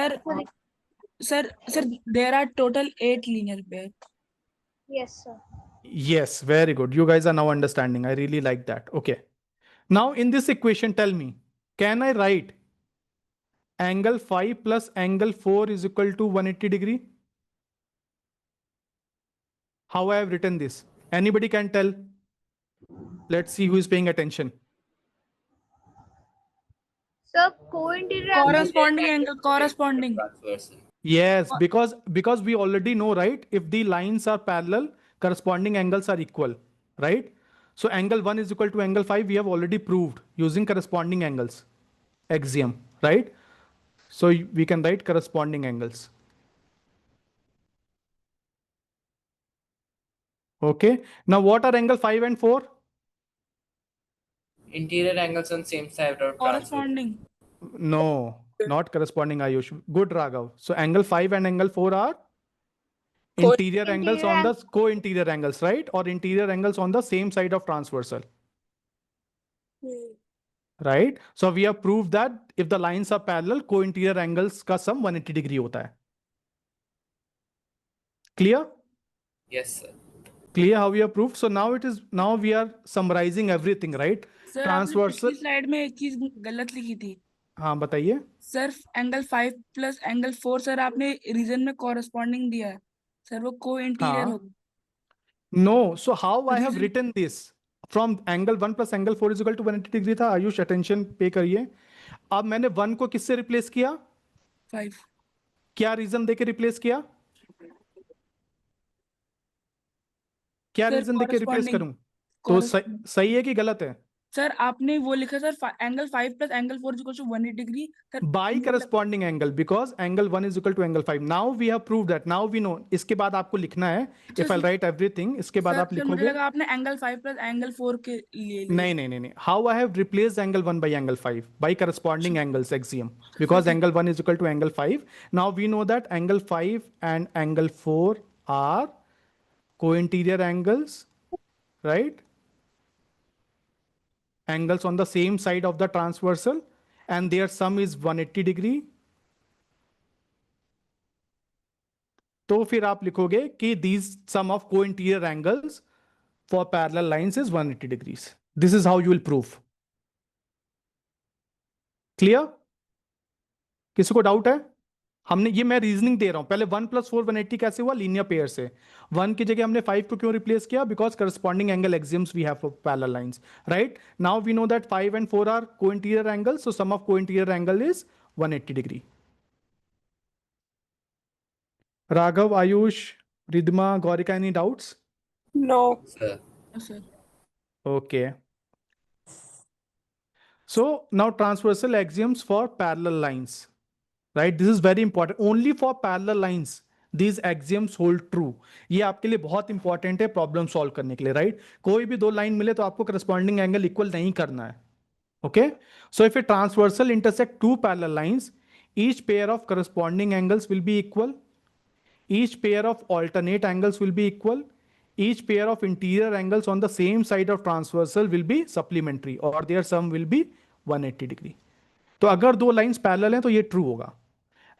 Speaker 3: Sir, there are total 8 linear pair.
Speaker 4: Yes, sir.
Speaker 1: Yes, very good. You guys are now understanding. I really like that. Okay. Now in this equation, tell me, can I write angle 5 plus angle 4 is equal to 180 degree? How I have written this? Anybody can tell? Let's see who is paying attention.
Speaker 4: So co-interior angle.
Speaker 3: Corresponding angle, corresponding.
Speaker 2: Transversal.
Speaker 1: Yes, because we already know, right? If the lines are parallel, corresponding angles are equal, right? So angle 1 is equal to angle 5. We have already proved using corresponding angles axiom, right? So we can write corresponding angles. Okay. Now what are angle 5 and 4?
Speaker 2: Interior angles on same side or transversal.
Speaker 3: Corresponding.
Speaker 1: No, not corresponding, Ayush. Good, Raghav. So angle 5 and angle 4 are interior angles on the co-interior angles, right? Or interior angles on the same side of transversal. Right? So we have proved that if the lines are parallel, co-interior angles का sum 180 degree होता है. Clear?
Speaker 2: Yes, sir.
Speaker 1: Clear how we have proved? So now we are summarizing everything, right?
Speaker 3: Sir आपने
Speaker 1: Transversal.
Speaker 3: पिछली slide में एक चीज गलत लिखी थी.
Speaker 1: हाँ बताइए.
Speaker 3: Sir angle 5 plus angle 4 sir आपने रीजन में कॉरेस्पॉन्डिंग दिया है. सर वो को इंटीरियर
Speaker 1: हाँ.
Speaker 3: होगा.
Speaker 1: No. So how I have
Speaker 3: Reason-
Speaker 1: written this? From angle 1 plus angle 4 is equal to 180 degree था. आयुष attention पे करिए. अब मैंने 1 को किससे रिप्लेस किया?
Speaker 3: 5.
Speaker 1: क्या रीजन देके रिप्लेस किया? क्या
Speaker 3: Sir,
Speaker 1: रीजन देके रिप्लेस
Speaker 3: corresponding.
Speaker 1: करूं? तो सही है कि गलत है?
Speaker 3: सर आपने वो लिखा sir angle 5 plus angle 4 equal to 180 degree.
Speaker 1: By corresponding angle, because angle 1 is equal to angle 5. Now we have proved that. Now we know. इसके बाद आपको लिखना है. If I write everything, इसके बाद आप
Speaker 3: मुझे
Speaker 1: लिखोगे.
Speaker 3: लगा आपने एंगल 5 प्लस एंगल 4 के लिए
Speaker 1: नहीं. How I have replaced angle 1 by angle 5? By corresponding angles axiom. Because angle 1 is equal to angle 5. Now we know that angle 5 and angle 4 are co-interior angles, right? Angles on the same side of the transversal, and their sum is 180 degree. तो फिर आप लिखोगे कि these sum of co-interior angles for parallel lines is 180 degrees. This is how you will prove. Clear? किसी को doubt है? हमने ये मैं रीजनिंग दे रहा हूं. पहले 1 plus 4 180 कैसे हुआ? लीनियर पेयर से. 1 की जगह हमने 5 को क्यों रिप्लेस किया? Because corresponding angle axioms we have for parallel lines, right? Now we know that 5 and 4 are co-interior angle, so sum of co-interior angle is 180 degree. Raghav, Ayush, Ridhima, Gaurika, any doubts?
Speaker 6: No.
Speaker 2: Sir.
Speaker 3: Sir.
Speaker 1: Okay. So now transversal axioms for parallel lines, right? This is very important. Only for parallel lines these axioms hold true. ये आपके लिए बहुत important है problem solve करने के लिए, right? कोई भी दो लाइन मिले तो आपको करस्पॉन्डिंग एंगल इक्वल नहीं करना है. Okay? So if a transversal intersect two parallel lines, each pair of corresponding angles will be equal. Each pair of alternate angles will be equal. Each pair of interior angles on the same side of transversal will be supplementary, or their sum will be 180 degree. तो अगर दो lines parallel हैं तो ये true होगा.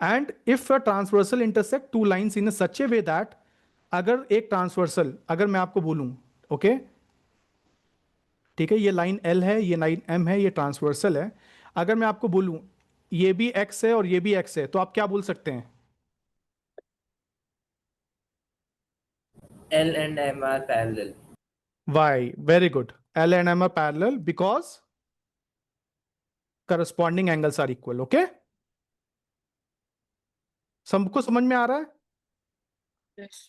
Speaker 1: And if a transversal intersect two lines in such A way that, अगर एक transversal, अगर मैं आपको बोलूं, ओके ठीक है, ये लाइन L है, ये लाइन M है, ये ट्रांसवर्सल है. अगर मैं आपको बोलूं ये भी X है और ये भी X है, तो आप क्या बोल सकते हैं?
Speaker 2: L and M are parallel.
Speaker 1: Why? Very good. L and M are parallel because corresponding angles are equal. Okay? सबको समझ में आ रहा है?
Speaker 3: Yes.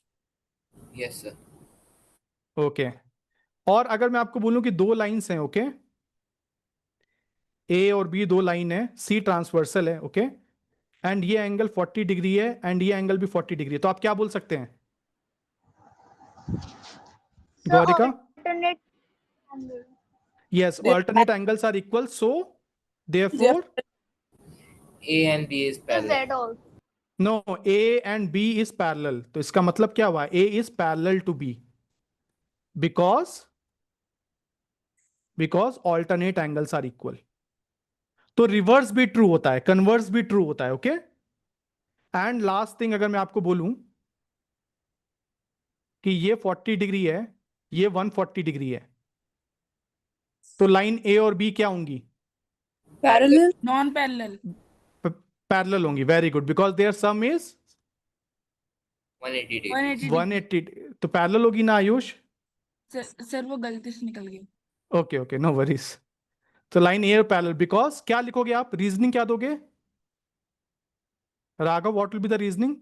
Speaker 2: Yes, sir.
Speaker 1: ओके. और अगर मैं आपको बोलूं कि दो लाइंस हैं, ओके, ए और बी दो लाइन है, सी ट्रांसवर्सल है, ओके, एंड ये एंगल 40 डिग्री है एंड ये एंगल भी 40 डिग्री है, तो आप क्या बोल सकते हैं? Gaurika?
Speaker 4: Alternate angle.
Speaker 1: Yes, alternate angles are equal, so therefore
Speaker 2: A and B is
Speaker 4: So
Speaker 2: parallel.
Speaker 4: Z also.
Speaker 1: No, A and B is parallel, तो इसका मतलब क्या हुआ, A is parallel to B because alternate angles are equal. तो reverse भी true होता है, converse भी ट्रू होता है, ओके। एंड लास्ट थिंग, अगर मैं आपको बोलूं कि ये 40 डिग्री है, ये 140 डिग्री है, तो लाइन ए और बी क्या होंगी,
Speaker 3: पैरेलल, नॉन पैरेलल,
Speaker 1: पैरेलल होंगी। Very good, because their sum is
Speaker 2: 180 degree.
Speaker 3: 180
Speaker 1: 180, तो पैरेलल होगी ना आयुष।
Speaker 3: सर वो गलती से निकल गई।
Speaker 1: Okay okay, no worries. तो लाइन ए पैरेलल, बिकॉज क्या लिखोगे आप, रीजनिंग क्या दोगे Raghav, what will be the reasoning?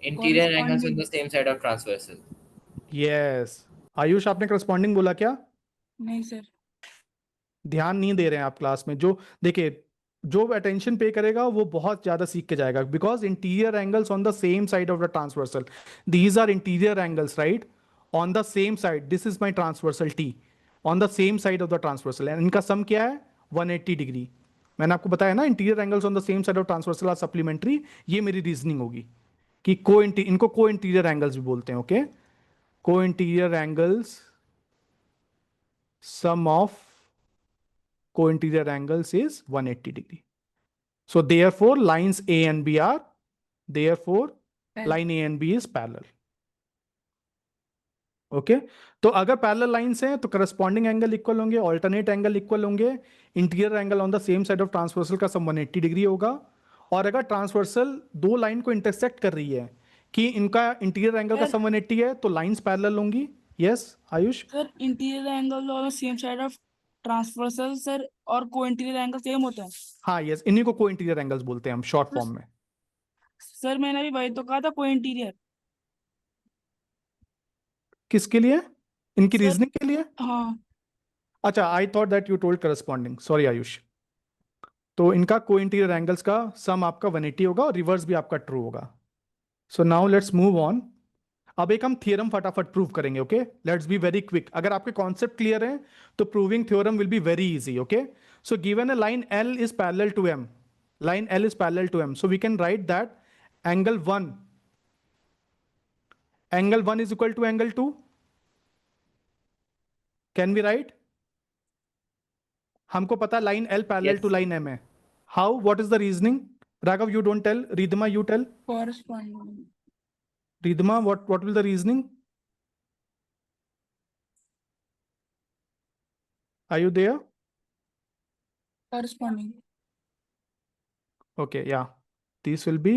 Speaker 2: Interior angles on
Speaker 3: Corresponding.
Speaker 2: the same side of transversal.
Speaker 1: Yes. Ayush, आपने करस्पॉन्डिंग बोला क्या?
Speaker 3: नहीं सर,
Speaker 1: ध्यान नहीं दे रहे हैं आप क्लास में। जो देखिए, जो अटेंशन पे करेगा वो बहुत ज्यादा सीख के जाएगा, because interior angles on the same side of the transversal, these are interior angles, right, on the same side, this is my transversal T, on the same side of the transversal, and इनका sum क्या है, 180 degree. मैंने आपको बताया ना, interior angles on the same side of transversal are supplementary. ये मेरी reasoning होगी कि इनको को इंटीरियर एंगल्स भी बोलते हैं, ओके। को interior angles, sum of co-interior angles is 180 degree. So therefore lines A and B are, therefore line A and B is parallel. Okay तो अगर पैरेलल लाइंस हैं तो करस्पॉन्डिंग एंगल इक्वल होंगे, alternate angle equal होंगे, interior angle on the same side of transversal का sum 180 degree होगा। और अगर ट्रांसवर्सल दो लाइन को इंटरसेक्ट कर रही है कि इनका इंटीरियर एंगल का सम 180 है, तो लाइंस पैरेलल होंगी। Yes Ayush?
Speaker 3: Sir interior angle और same side of transversal sir, और को इंटीरियर एंगल सेम होता है।
Speaker 1: हाँ यस, इन्हीं को को इंटीरियर एंगल्स बोलते हैं हम शॉर्ट फॉर्म में।
Speaker 3: सर मैंने अभी वही तो कहा था, को इंटीरियर।
Speaker 1: किसके लिए? इनकी
Speaker 3: सर,
Speaker 1: रीजनिंग के लिए?
Speaker 3: हाँ
Speaker 1: अच्छा, I thought that you told corresponding, sorry Ayush. तो इनका को इंटीरियर एंगल्स का सम आपका 180 होगा और रिवर्स भी आपका ट्रू होगा। So now let's move on. अब एक हम थियरम फटाफट प्रूव करेंगे, okay. Let's be very quick. अगर आपके कॉन्सेप्ट क्लियर है तो proving theorem will be very easy, okay. So given a line L is parallel to M, line L is parallel to M, so we can write that angle 1 is equal to angle 2. Can we write? हमको पता line L parallel to line M है। How, what is the reasoning? Raghav you don't tell, Ridhima you tell.
Speaker 3: corresponding,
Speaker 1: Ridhima, what will the reasoning? Are you there?
Speaker 3: corresponding.
Speaker 1: Okay, yeah, these will be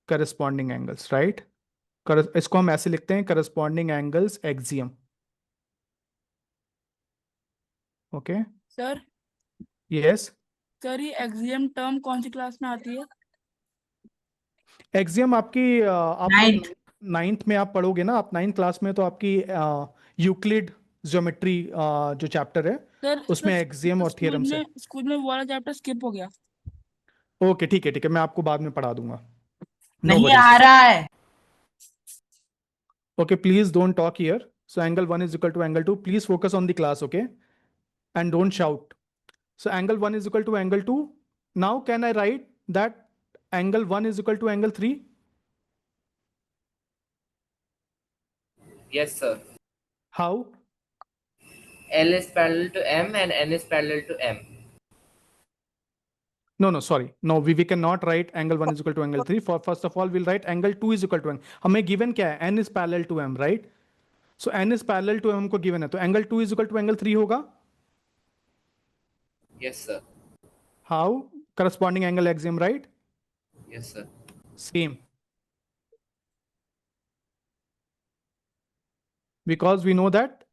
Speaker 1: corresponding angles, right? इसको हम ऐसे लिखते हैं, corresponding angles axiom. Okay,
Speaker 3: sir
Speaker 1: yes.
Speaker 3: Sir ये axiom term कौन सी class में आती है?
Speaker 1: एक्सियम आपकी आप
Speaker 5: Ninth.
Speaker 1: 9th में आप पढ़ोगे ना, आप 9th क्लास में, तो आपकी यूक्लिड ज्योमेट्री जो चैप्टर है
Speaker 3: सर
Speaker 1: उसमें एक्सियम और थ्योरम्स है।
Speaker 3: स्कूल में वो वाला चैप्टर स्किप हो गया।
Speaker 1: ओके ठीक है ठीक है, मैं आपको बाद में पढ़ा दूंगा।
Speaker 5: नहीं आ रहा है।
Speaker 1: Okay, please don't talk here. So angle 1 is equal to angle 2. Please focus on the class, okay? And don't shout. So angle 1 is equal to angle 2. Now can I write that angle 1 is equal to angle 3?
Speaker 2: Yes, sir.
Speaker 1: How?
Speaker 2: L is parallel to M and N is parallel to M.
Speaker 1: No, sorry. No, we cannot write angle 1 is equal to angle 3. First of all, we'll write angle 2 is equal to n. हमें given क्या है? N is parallel to M, right? So N is parallel to M हमको given है, तो angle 2 is equal to angle 3 होगा?
Speaker 2: Yes, sir.
Speaker 1: How? Corresponding angle axiom, right?
Speaker 2: Yes, sir.
Speaker 1: Same. Because we know that,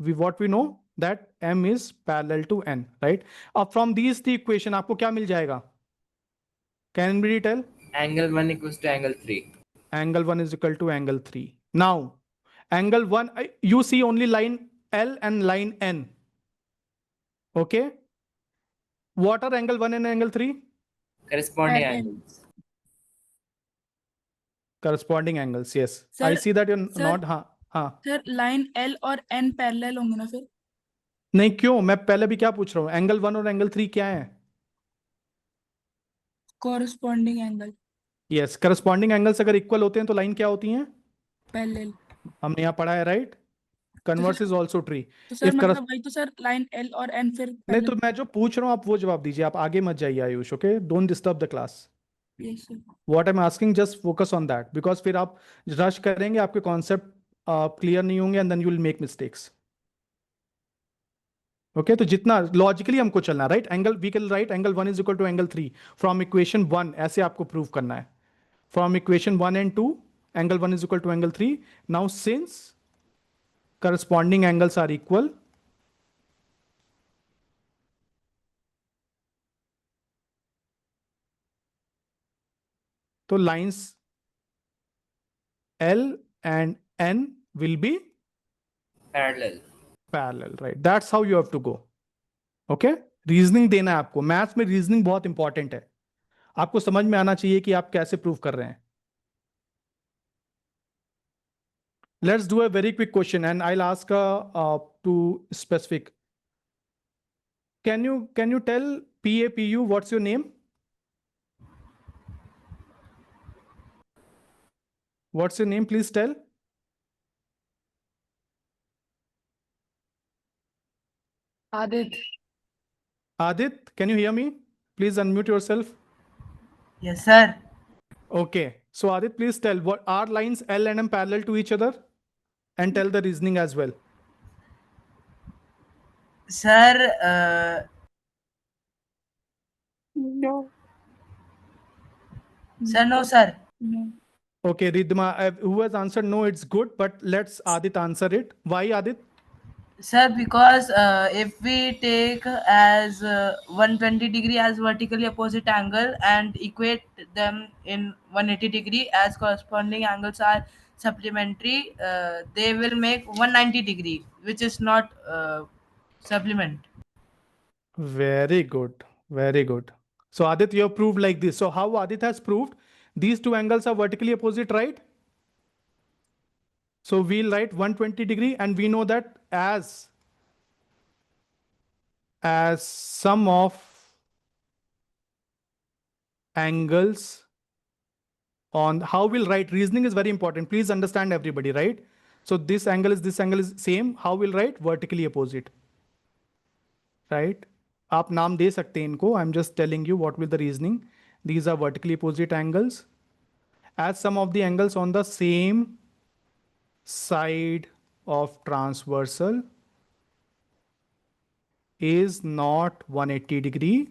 Speaker 1: what we know that M is parallel to N, right? अब from these the equation आपको क्या मिल जाएगा? Can anybody tell?
Speaker 2: Angle 1 equals to angle 3.
Speaker 1: Angle 1 is equal to angle 3. Now, angle 1, you see only line L and line N. Okay? What are angle 1 and angle 3?
Speaker 2: Corresponding
Speaker 3: Parallel.
Speaker 2: angles.
Speaker 1: Corresponding angles, yes.
Speaker 3: Sir,
Speaker 1: I see that you're
Speaker 3: sir.
Speaker 1: not, हाँ
Speaker 3: sir line L और N parallel होंगे ना फिर?
Speaker 1: नहीं, क्यों? मैं पहले भी क्या पूछ रहा हूँ, एंगल 1 और एंगल 3 क्या है?
Speaker 3: Corresponding angle.
Speaker 1: Yes, corresponding angles अगर इक्वल होते हैं तो लाइन क्या होती हैं?
Speaker 3: पैरेलल।
Speaker 1: हमने यहाँ पढ़ा है, right? Converse is also tree.
Speaker 3: तो सर
Speaker 1: इफ
Speaker 3: मतलब वही तो सर, लाइन एल और एन फिर
Speaker 1: नहीं,
Speaker 3: पैरेलल।
Speaker 1: तो मैं जो पूछ रहा हूँ आप वो जवाब दीजिए, आप आगे मत जाइए Ayush, okay? Don't disturb the class.
Speaker 3: Yes sir.
Speaker 1: What I am asking, just focus on that, because फिर आप रश करेंगे, आपके कॉन्सेप्ट क्लियर नहीं होंगे and then you will make mistakes. Okay, तो जितना लॉजिकली हमको चलना, right? Angle we can write angle 1 is equal to angle 3 from equation 1, ऐसे आपको प्रूव करना है। From equation 1 and 2, angle 1 is equal to angle 3. Now, since corresponding angles are equal, तो lines L and N will be
Speaker 2: Parallel.
Speaker 1: parallel, right? That's how you have to go. Okay? Reasoning देना है आपको। Maths में reasoning बहुत important है, आपको समझ में आना चाहिए कि आप कैसे प्रूव कर रहे हैं। Let's do a very quick question and I'll ask to specific. Can you tell PAPU what's your name? What's your name? Please tell.
Speaker 3: Aditya.
Speaker 1: Adit, can you hear me? Please unmute yourself.
Speaker 6: Yes, sir.
Speaker 1: Okay. So Adit, please tell, what are lines L and M parallel to each other? And tell the reasoning as well.
Speaker 6: Sir,
Speaker 3: No.
Speaker 6: sir, no, sir.
Speaker 3: No.
Speaker 1: Okay, Ridhima, who has answered no, it's good, but let's Adit answer it. Why, Adit?
Speaker 6: Sir, because if we take as 120 degree as vertically opposite angle and equate them in 180 degree as corresponding angles are supplementary, they will make 190 degree, which is not supplement.
Speaker 1: Very good. Very good. So Adit, you have proved like this. So how Adit has proved, these two angles are vertically opposite, right? So we'll write 120 degree and we know that as sum of angles on, how we'll write, reasoning is very important. Please understand everybody, right? So this angle is same. How we'll write? Vertically opposite, right? आप नाम दे सकते हैं इनको. I'm just telling you what will the reasoning. These are vertically opposite angles. As sum of the angles on the same side of transversal is not 180 degree.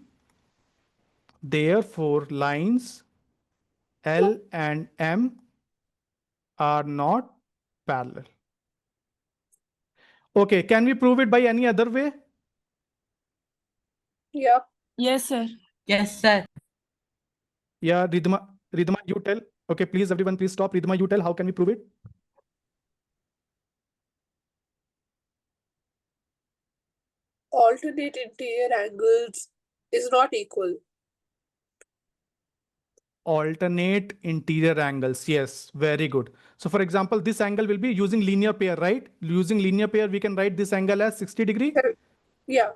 Speaker 1: Therefore, lines L and M are not parallel. Okay, can we prove it by any other way?
Speaker 3: Yeah. Yes sir.
Speaker 6: Yes, sir.
Speaker 1: Yeah, Ridhima, you tell. Okay, please, everyone, please stop. Ridhima, you tell. How can we prove it?
Speaker 7: Alternate interior angles is not equal.
Speaker 1: Alternate interior angles. Yes, very good. So for example, this angle will be using linear pair, right? Using linear pair, we can write this angle as 60 degree,
Speaker 7: Yeah.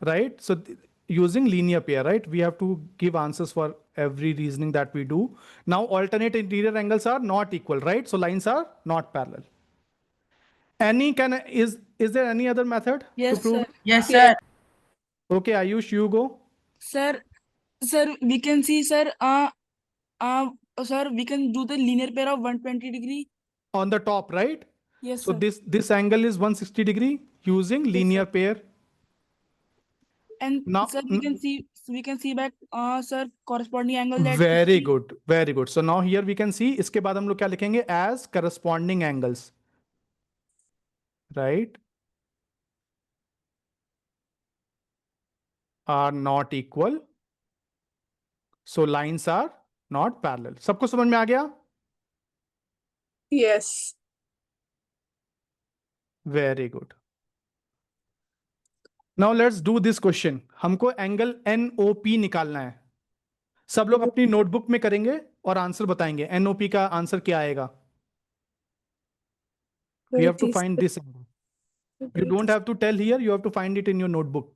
Speaker 1: right? So using linear pair, right? We have to give answers for every reasoning that we do. Now, alternate interior angles are not equal, right? So lines are not parallel. Is there any other method
Speaker 3: Yes
Speaker 1: to prove?
Speaker 3: sir.
Speaker 6: Yes,
Speaker 7: Yeah.
Speaker 6: sir.
Speaker 1: Okay, Ayush, you go.
Speaker 3: Sir, we can see, sir, sir, we can do the linear pair of 120 degree.
Speaker 1: On the top, right?
Speaker 3: Yes,
Speaker 1: So
Speaker 3: sir.
Speaker 1: this angle is 160 degree using linear pair.
Speaker 3: And
Speaker 1: Now,
Speaker 3: sir, we can see back, sir, corresponding angle that
Speaker 1: very good, very good. So now here we can see, इसके बाद हम लोग क्या लिखेंगे? As corresponding angles, right, are not equal. So lines are not parallel. सबको समझ में आ गया?
Speaker 7: Yes.
Speaker 1: Very good. Now let's do this question. हमको एंगल NOP निकालना है. सब लोग अपनी नोटबुक में करेंगे और आंसर बताएंगे. NOP का आंसर क्या आएगा? We have to find this angle. You don't have to tell here, you have to find it in your notebook.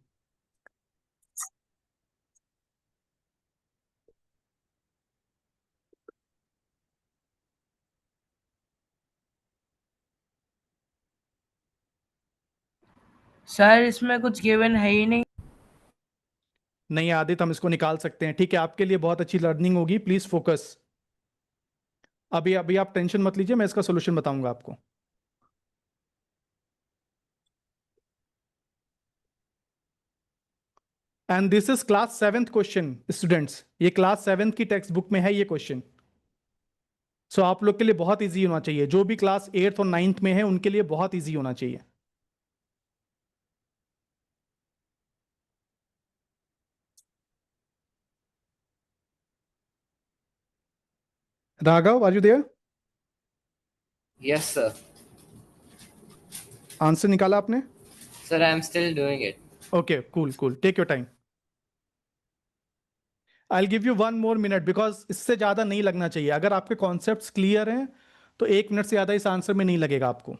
Speaker 6: Sir इसमें कुछ गिवन है ही नहीं।
Speaker 1: नहीं आदित्य, हम इसको निकाल सकते हैं। ठीक है, आपके लिए बहुत अच्छी लर्निंग होगी, प्लीज फोकस। अभी अभी आप टेंशन मत लीजिए, मैं इसका सोल्यूशन बताऊंगा आपको। And this is class 7th question students, ये क्लास 7th की टेक्स्ट बुक में है ये क्वेश्चन। सो आप लोग के लिए बहुत इजी होना चाहिए, जो भी क्लास 8th और 9th में है उनके लिए बहुत इजी होना चाहिए। Raghav, are you there?
Speaker 2: Yes, sir.
Speaker 1: Answer निकाला आपने?
Speaker 2: Sir, I'm still doing it.
Speaker 1: Okay, cool cool, take your time. I give you 1 more minute because इससे ज्यादा नहीं लगना चाहिए। अगर आपके कॉन्सेप्ट्स क्लियर हैं तो 1 मिनट से ज्यादा इस आंसर में नहीं लगेगा आपको।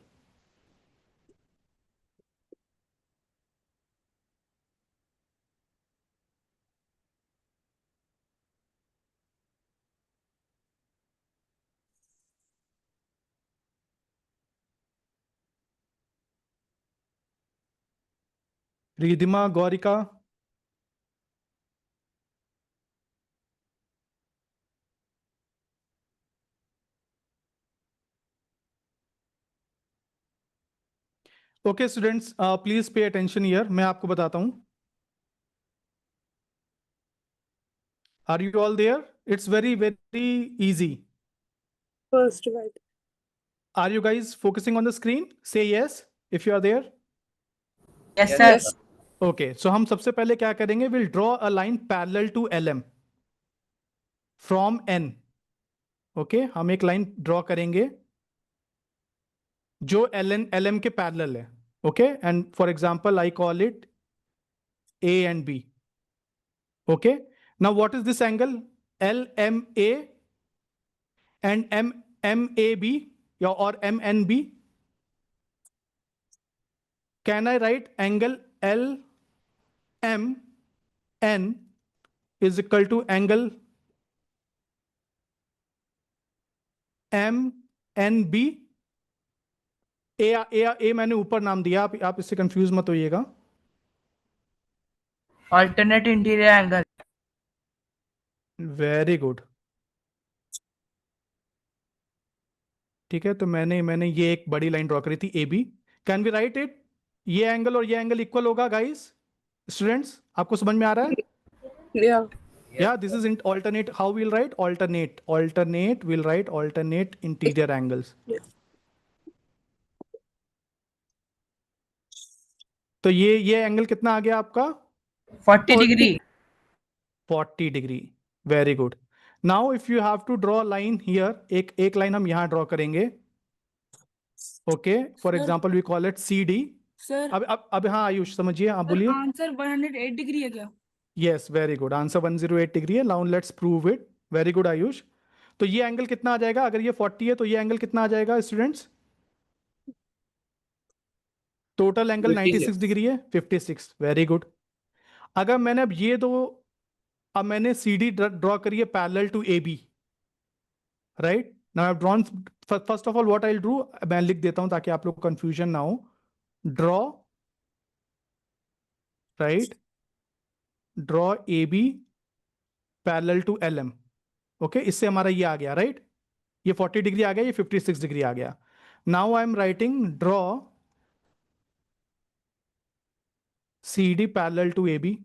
Speaker 1: Ridhima, Gaurika, okay students, please pay attention here. मैं आपको बताता हूं। Are you all there? It's very very easy.
Speaker 7: First one.
Speaker 1: Are you guys focusing on the screen? Say yes if you are there.
Speaker 6: Yes
Speaker 2: Yes,
Speaker 6: सर।
Speaker 7: Yes.
Speaker 1: Okay, so हम सबसे पहले क्या करेंगे, will draw a line parallel to LM from N। ओके, हम एक line draw करेंगे जो LM के पैरेलल है। Okay, and for example I call it A and B। Okay, now what is this angle? LMA and MMAB or MNB। Can I write angle LMN is equal to angle MNB? A मैंने ऊपर नाम दिया, आप इससे confuse मत होइएगा।
Speaker 6: Alternate interior angle.
Speaker 1: Very good. ठीक है, तो मैंने ये एक बड़ी लाइन ड्रॉ करी थी AB। Can we write it? ये एंगल और ये एंगल इक्वल होगा गाइस? स्टूडेंट्स, आपको समझ में आ रहा है?
Speaker 7: Yeah.
Speaker 1: Yeah, this is in alternate. How we'll write? Alternate. Alternate. We'll write alternate interior angles.
Speaker 7: Yes.
Speaker 1: तो ये एंगल कितना आ गया आपका?
Speaker 6: 40 degree.
Speaker 1: 40 degree. Very good. Now if you have to draw line here, एक लाइन हम यहां draw करेंगे। Okay, for
Speaker 3: Sir.
Speaker 1: Example we call it CD।
Speaker 3: Sir
Speaker 1: अब हाँ आयुष समझिए, आप बोलिए।
Speaker 3: आंसर 108 डिग्री है क्या?
Speaker 1: Yes, very good, answer 108 degree है। Now let's prove it. Very good Ayush. तो ये एंगल कितना आ जाएगा? अगर ये 40 है तो ये एंगल कितना आ जाएगा स्टूडेंट्स? टोटल एंगल 96 डिग्री है, 56। Very good. अगर मैंने अब ये दो, अब मैंने CD ड्रॉ करी है parallel to AB, right? Now I have drawn, first of all what I will do, मैं लिख देता हूं ताकि आप लोग कंफ्यूजन ना हो। Draw, right, draw AB parallel to LM। Okay, इससे हमारा ये आ गया, राइट? ये 40 डिग्री आ गया, ये 56 डिग्री आ गया। Now I am writing draw CD parallel to AB।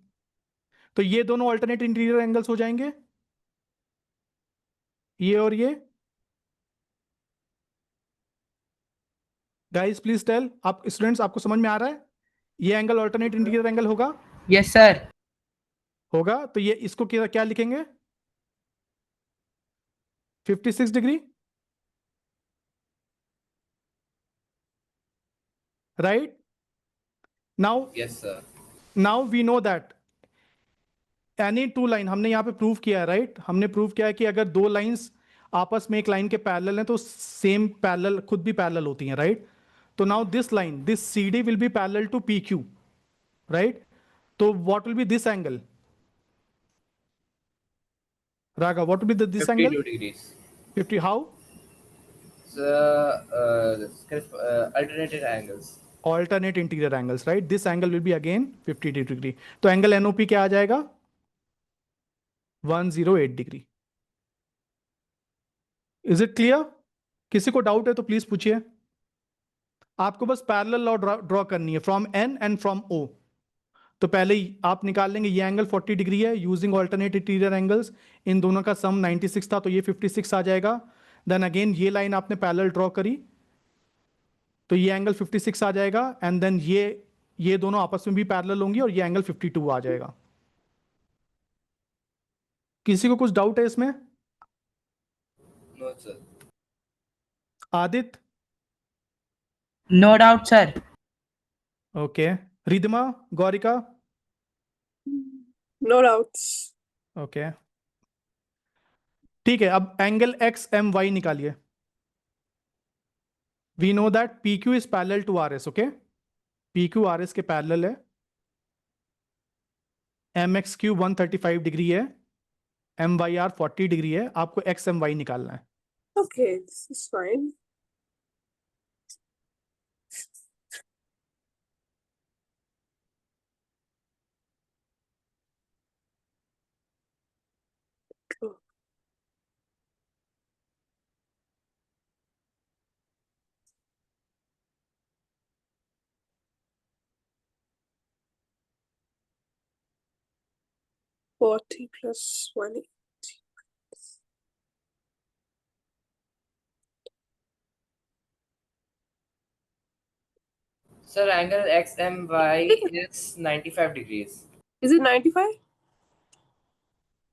Speaker 1: तो ये दोनों अल्टरनेट इंटीरियर एंगल्स हो जाएंगे, ये और ये। गाइस प्लीज टेल, आप स्टूडेंट्स आपको समझ में आ रहा है? ये एंगल अल्टरनेट इंटीरियर एंगल होगा?
Speaker 6: Yes sir.
Speaker 1: होगा। तो ये इसको क्या क्या लिखेंगे? 56 degree, right? Now
Speaker 2: Yes, sir.
Speaker 1: Now we know that any two line, हमने यहाँ पे प्रूव किया है, राइट? हमने प्रूव किया है कि अगर दो लाइंस आपस में एक लाइन के पैरेलल हैं तो सेम पैरेलल खुद भी पैरेलल होती हैं, राइट? तो now this line, this CD will be parallel to PQ, right? तो what will be this angle? Raga, what will be this
Speaker 2: 52
Speaker 1: angle?
Speaker 2: degrees.
Speaker 1: 50, how?
Speaker 2: So, alternated angles.
Speaker 1: alternate interior angles, right? This angle will be again 52 degree. तो angle NOP क्या आ जाएगा? 108 degree. Is it clear? किसी को doubt है तो please पूछिए. आपको बस पैरेलल लॉ ड्रॉ करनी है from N and from O. तो पहले ही आप निकाल लेंगे ये एंगल 40 डिग्री है यूजिंग ऑल्टरनेट इंटीरियर एंगल्स. इन दोनों का सम 96 था तो ये 56 आ जाएगा. देन अगेन ये लाइन आपने पैरेलल ड्रॉ करी तो ये एंगल 56 आ जाएगा. एंड देन ये दोनों आपस में भी पैरेलल होंगी और ये एंगल 52 आ जाएगा. किसी को कुछ डाउट है इसमें?
Speaker 2: No sir.
Speaker 1: Aditya?
Speaker 6: No doubt, sir.
Speaker 1: Okay. Riddhima, Gaurika?
Speaker 7: No doubts.
Speaker 1: Okay ठीक है. अब एंगल एक्स एम वाई निकालिए. We know that P Q is parallel to R S. Okay, P Q R S के पैरेलल है. एम एक्स क्यू 135 डिग्री है, M Y R 40 degree है. आपको x M Y निकालना है.
Speaker 7: Okay, this is fine. Oh, +40 180.
Speaker 2: Sir, angle XMY is 95 degrees.
Speaker 7: Is it 95?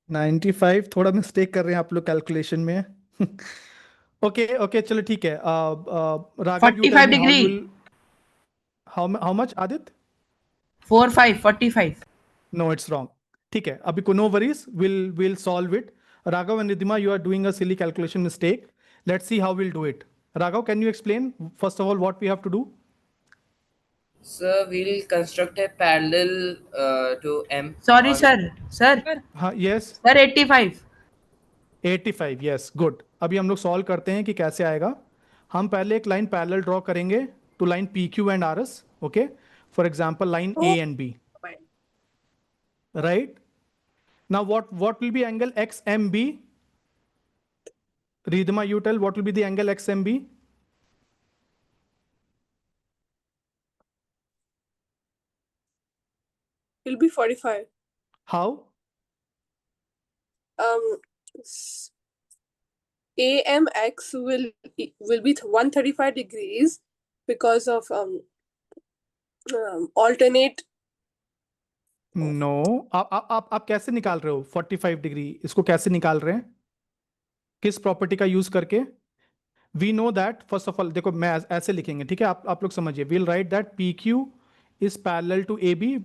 Speaker 1: 95 थोड़ा mistake कर रहे हैं आप लोग कैलकुलेशन में. ओके चलो ठीक है. Raghav, you tell
Speaker 6: 45
Speaker 1: me how
Speaker 6: degree.
Speaker 1: you will, how much Adit?
Speaker 6: 45.
Speaker 1: No, it's wrong. ठीक है, अभी को no worries, we'll solve it. Raghav and Riddhima, you are doing a silly calculation mistake. Let's see how we'll do it. Raghav, can you explain first of all what we have to do?
Speaker 2: Sir, we'll construct a parallel to M.
Speaker 6: Sorry,
Speaker 2: on-
Speaker 6: sir.
Speaker 1: हाँ, yes.
Speaker 6: Sir, 85.
Speaker 1: 85, yes, good. अभी हम लोग solve करते हैं कि कैसे आएगा. हम पहले एक लाइन पैरेलल ड्रॉ करेंगे to line P Q and R S. Okay, for example line A and B.
Speaker 7: Fine.
Speaker 1: Right? Now what will be angle XMB? Riddhima, you tell what will be the angle XMB?
Speaker 7: It'll be 45.
Speaker 1: How?
Speaker 7: s- AMX will be 135 degrees because of alternate.
Speaker 1: No. आप कैसे निकाल रहे हो 45 degree? इसको कैसे निकाल रहे हैं? किस प्रॉपर्टी का यूज करके? We know that first of all, देखो मैं ऐसे लिखेंगे, ठीक है? आप लोग समझिए. We'll write that P Q is parallel to A B,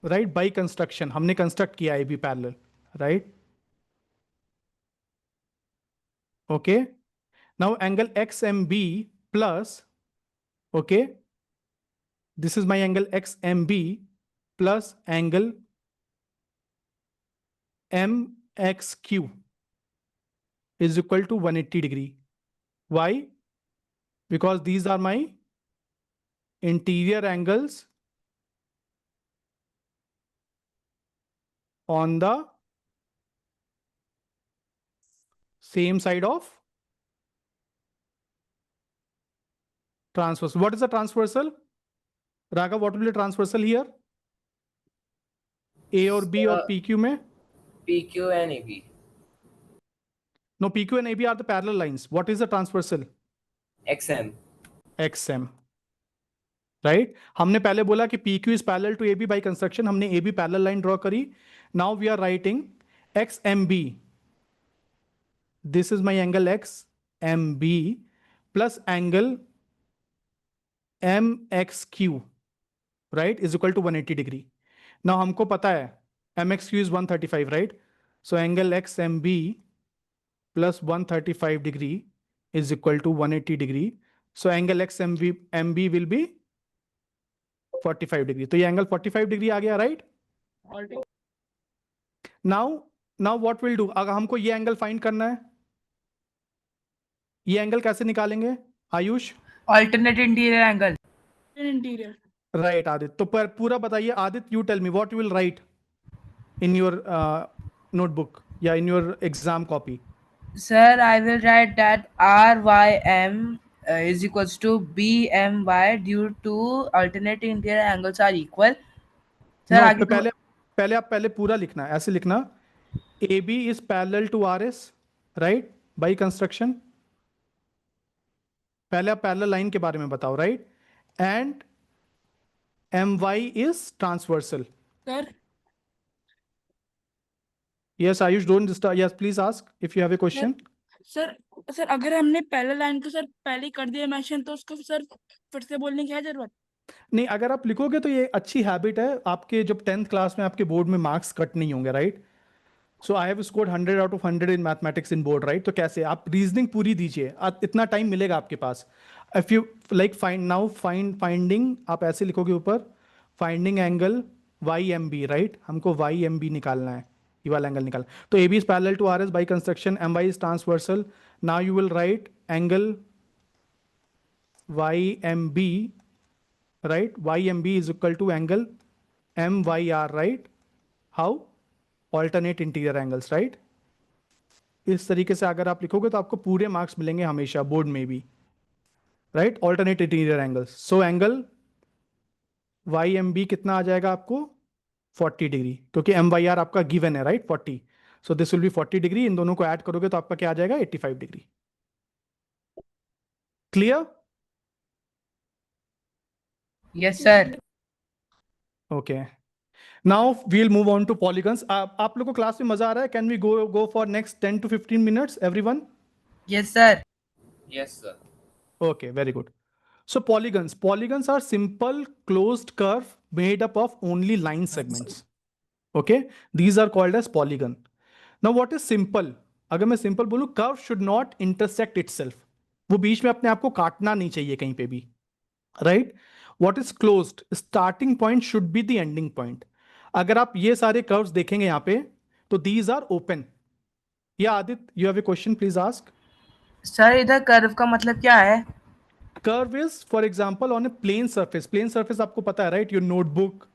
Speaker 1: right, by construction. हमने कंस्ट्रक्ट किया A B parallel, right? Okay, now angle X M B plus, okay, this is my angle XMB plus angle MXQ is equal to 180 degree. Why? Because these are my interior angles on the same side of transversal. What is the transversal? Raghav, what will be transversal here? A और B और PQ में?
Speaker 2: PQ and AB.
Speaker 1: No, PQ and AB are the parallel lines. What is the transversal?
Speaker 2: XM.
Speaker 1: XM. Right? हमने पहले बोला कि PQ is parallel to AB by construction. हमने AB parallel line draw करी. Now we are writing XMB. This is my angle XMB plus angle MXQ, right, is equal to 180 degree. Now हमको पता है MXQ is 135, right? So angle XMB plus 135 degree is equal to 180 degree. So angle XMB will be 45 degree. तो ये angle 45 degree आ गया, right? Now what we'll do? अगर हमको ये angle find करना है, ये angle कैसे निकालेंगे? Ayush?
Speaker 6: Alternate interior angle.
Speaker 3: interior.
Speaker 1: Right Aditya, तो पर पूरा बताइए Aditya, you tell me what you will write in your notebook या in your exam copy.
Speaker 6: Sir, I will write that RYM is equals to BMY due to alternate interior angles are equal. Sir,
Speaker 1: no,
Speaker 6: आगे तो
Speaker 1: पहले आप पहले पूरा लिखना है, ऐसे लिखना A B is parallel to R S, right, by construction. पहले आप पैरेलल लाइन के बारे में बताओ, right, and M Y is transversal.
Speaker 3: Sir,
Speaker 1: yes Ayush, don't disturb. Yes please ask if you have a question.
Speaker 3: Sir अगर हमने पहले line को सर पहले ही कर दिया मेंशन, तो उसको सर फिर से बोलने की है जरूरत?
Speaker 1: नहीं, अगर आप लिखोगे तो ये अच्छी हैबिट है आपके, जब 10th क्लास में आपके बोर्ड में मार्क्स कट नहीं होंगे, right. So I have scored 100 out of 100 in mathematics in board, right. तो कैसे आप रीजनिंग पूरी दीजिए, इतना टाइम मिलेगा आपके पास. If you like find now finding, आप ऐसे लिखोगे ऊपर, finding angle Y M B, right. हमको वाई एम बी निकालना है, ये वाला एंगल निकालना. तो A B is parallel to R S by construction, M Y is transversal. Now you will write angle Y M B, right, ymb is equal to angle myr, right. how? alternate interior angles, right. इस तरीके से अगर आप लिखोगे तो आपको पूरे marks मिलेंगे हमेशा बोर्ड में भी, right. alternate interior angles, so angle ymb कितना आ जाएगा आपको? 40 डिग्री, क्योंकि myr आपका गिवन है, right, 40. So this will be 40 degree. इन दोनों को ऐड करोगे तो आपका क्या आ जाएगा? 85 degree. Clear?
Speaker 6: yes sir.
Speaker 1: Okay, now we'll move on to polygons. आप लोगों को क्लास में मजा आ रहा है? Can we go for next 10 to 15 minutes everyone?
Speaker 6: Yes sir.
Speaker 2: Yes, sir.
Speaker 1: Okay, very good. So polygons are simple closed curve made up of only line segments. Okay, these are called as polygon. Now what is simple? अगर मैं simple बोलूं, curve should not intersect itself. वो बीच में अपने आप को काटना नहीं चाहिए कहीं पे भी, right? What is closed? Starting point should be the ending point. अगर आप ये सारे curves देखेंगे यहाँ पे, तो these are open. Yeah, Adit, you have a question, please ask.
Speaker 6: Sir, इधर कर्व का मतलब क्या है?
Speaker 1: Curve is, for example, on a plane surface. Plane surface आपको पता है, right? Your notebook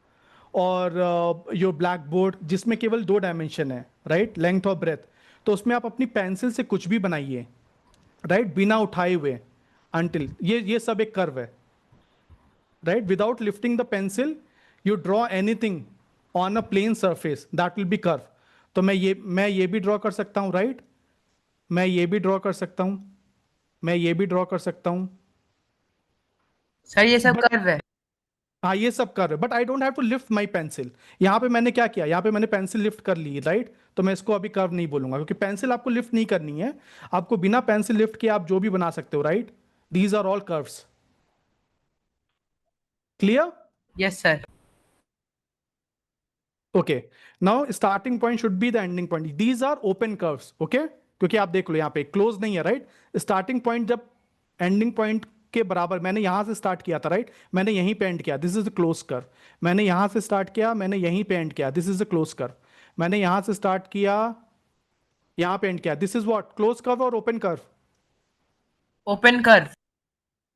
Speaker 1: और your blackboard, जिसमें केवल 2 डायमेंशन है, right? Length और breadth. तो उसमें आप अपनी पेंसिल से कुछ भी बनाइए, right? बिना उठाए हुए, until ये सब एक कर्व है, right? Without lifting the pencil, you draw anything on a plane surface, that will be curve. तो मैं ये भी ड्रॉ कर सकता हूँ, right? मैं ये भी ड्रॉ कर सकता हूँ, मैं ये भी ड्रॉ कर सकता हूँ.
Speaker 6: सर ये सब कर्व है.
Speaker 1: हाँ, ये सब कर रहे, but I don't have to lift my pencil. यहाँ पे मैंने क्या किया? यहाँ पे मैंने पेंसिल लिफ्ट कर ली, राइट. तो मैं इसको अभी कर्व नहीं बोलूंगा, क्योंकि पेंसिल आपको लिफ्ट नहीं करनी है. आपको बिना पेंसिल लिफ्ट के आप जो भी बना सकते हो, right. These are all curves. Clear?
Speaker 6: Yes sir.
Speaker 1: Okay, now starting point should be the ending point. These are open curves, okay. क्योंकि आप देख लो यहाँ पे क्लोज नहीं है, राइट. स्टार्टिंग पॉइंट जब एंडिंग पॉइंट के बराबर, मैंने यहां से स्टार्ट किया था, राइट. मैंने यहीं पे एंड किया, this is the close curve. मैंने यहां से स्टार्ट किया, मैंने यहीं पे एंड किया, this is the close curve. मैंने यहां से स्टार्ट किया, यहां पे एंड किया, this is what? Close curve और open curve?
Speaker 6: Open curve.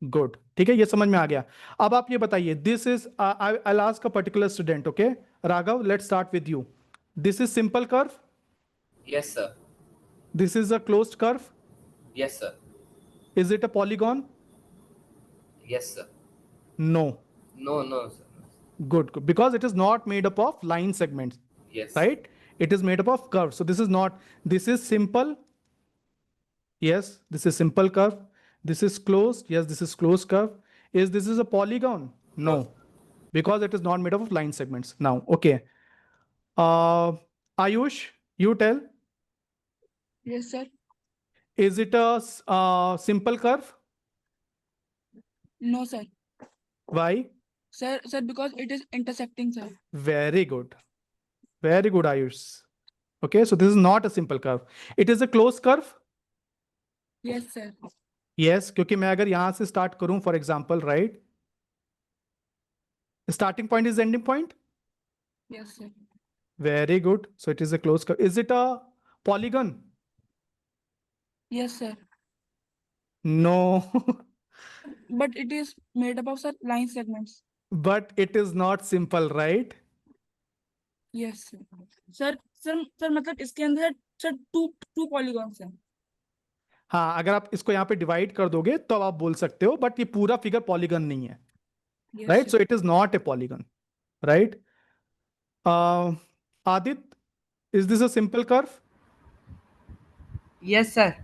Speaker 1: Good, ठीक है, ये समझ में आ गया. अब आप ये बताइए, this is, I will ask a particular student, okay. Raghav, let's start with you. This is simple curve.
Speaker 2: Yes, sir.
Speaker 1: This is a closed curve.
Speaker 2: Yes, sir.
Speaker 1: Is it a polygon?
Speaker 2: Yes, sir.
Speaker 1: No.
Speaker 2: No, sir.
Speaker 1: Good, because it is not made up of line segments,
Speaker 2: Yes.
Speaker 1: right? It is made up of curves. So this is not, this is simple. Yes, this is simple curve. This is closed. Yes, this is closed curve. Is this is a polygon? No, because it is not made up of line segments. Now, okay. Ayush, you tell.
Speaker 3: Yes, sir.
Speaker 1: Is it a simple curve?
Speaker 3: No, sir.
Speaker 1: Why?
Speaker 3: Sir, because it is intersecting, sir.
Speaker 1: Very good. Very good, Ayush. Okay, so this is not a simple curve. It is a closed curve.
Speaker 3: Yes, sir.
Speaker 1: Yes, क्योंकि मैं अगर यहां से start करूं, for example, right, starting point is ending point.
Speaker 3: Yes, sir.
Speaker 1: Very good. So it is a close curve. Is it a polygon?
Speaker 3: Yes, sir.
Speaker 1: No.
Speaker 3: But it is made up of sir line segments.
Speaker 1: But it is not simple, right?
Speaker 3: Yes sir. Sir मतलब इसके अंदर sir to polygons हैं.
Speaker 1: हाँ, अगर आप इसको यहाँ पे डिवाइड कर दोगे तो आप बोल सकते हो, बट ये पूरा फिगर पॉलीगन नहीं है,
Speaker 3: Yes,
Speaker 1: right?
Speaker 3: sir.
Speaker 1: So it is not a polygon, right? Adit, is this a simple curve?
Speaker 6: Yes, sir.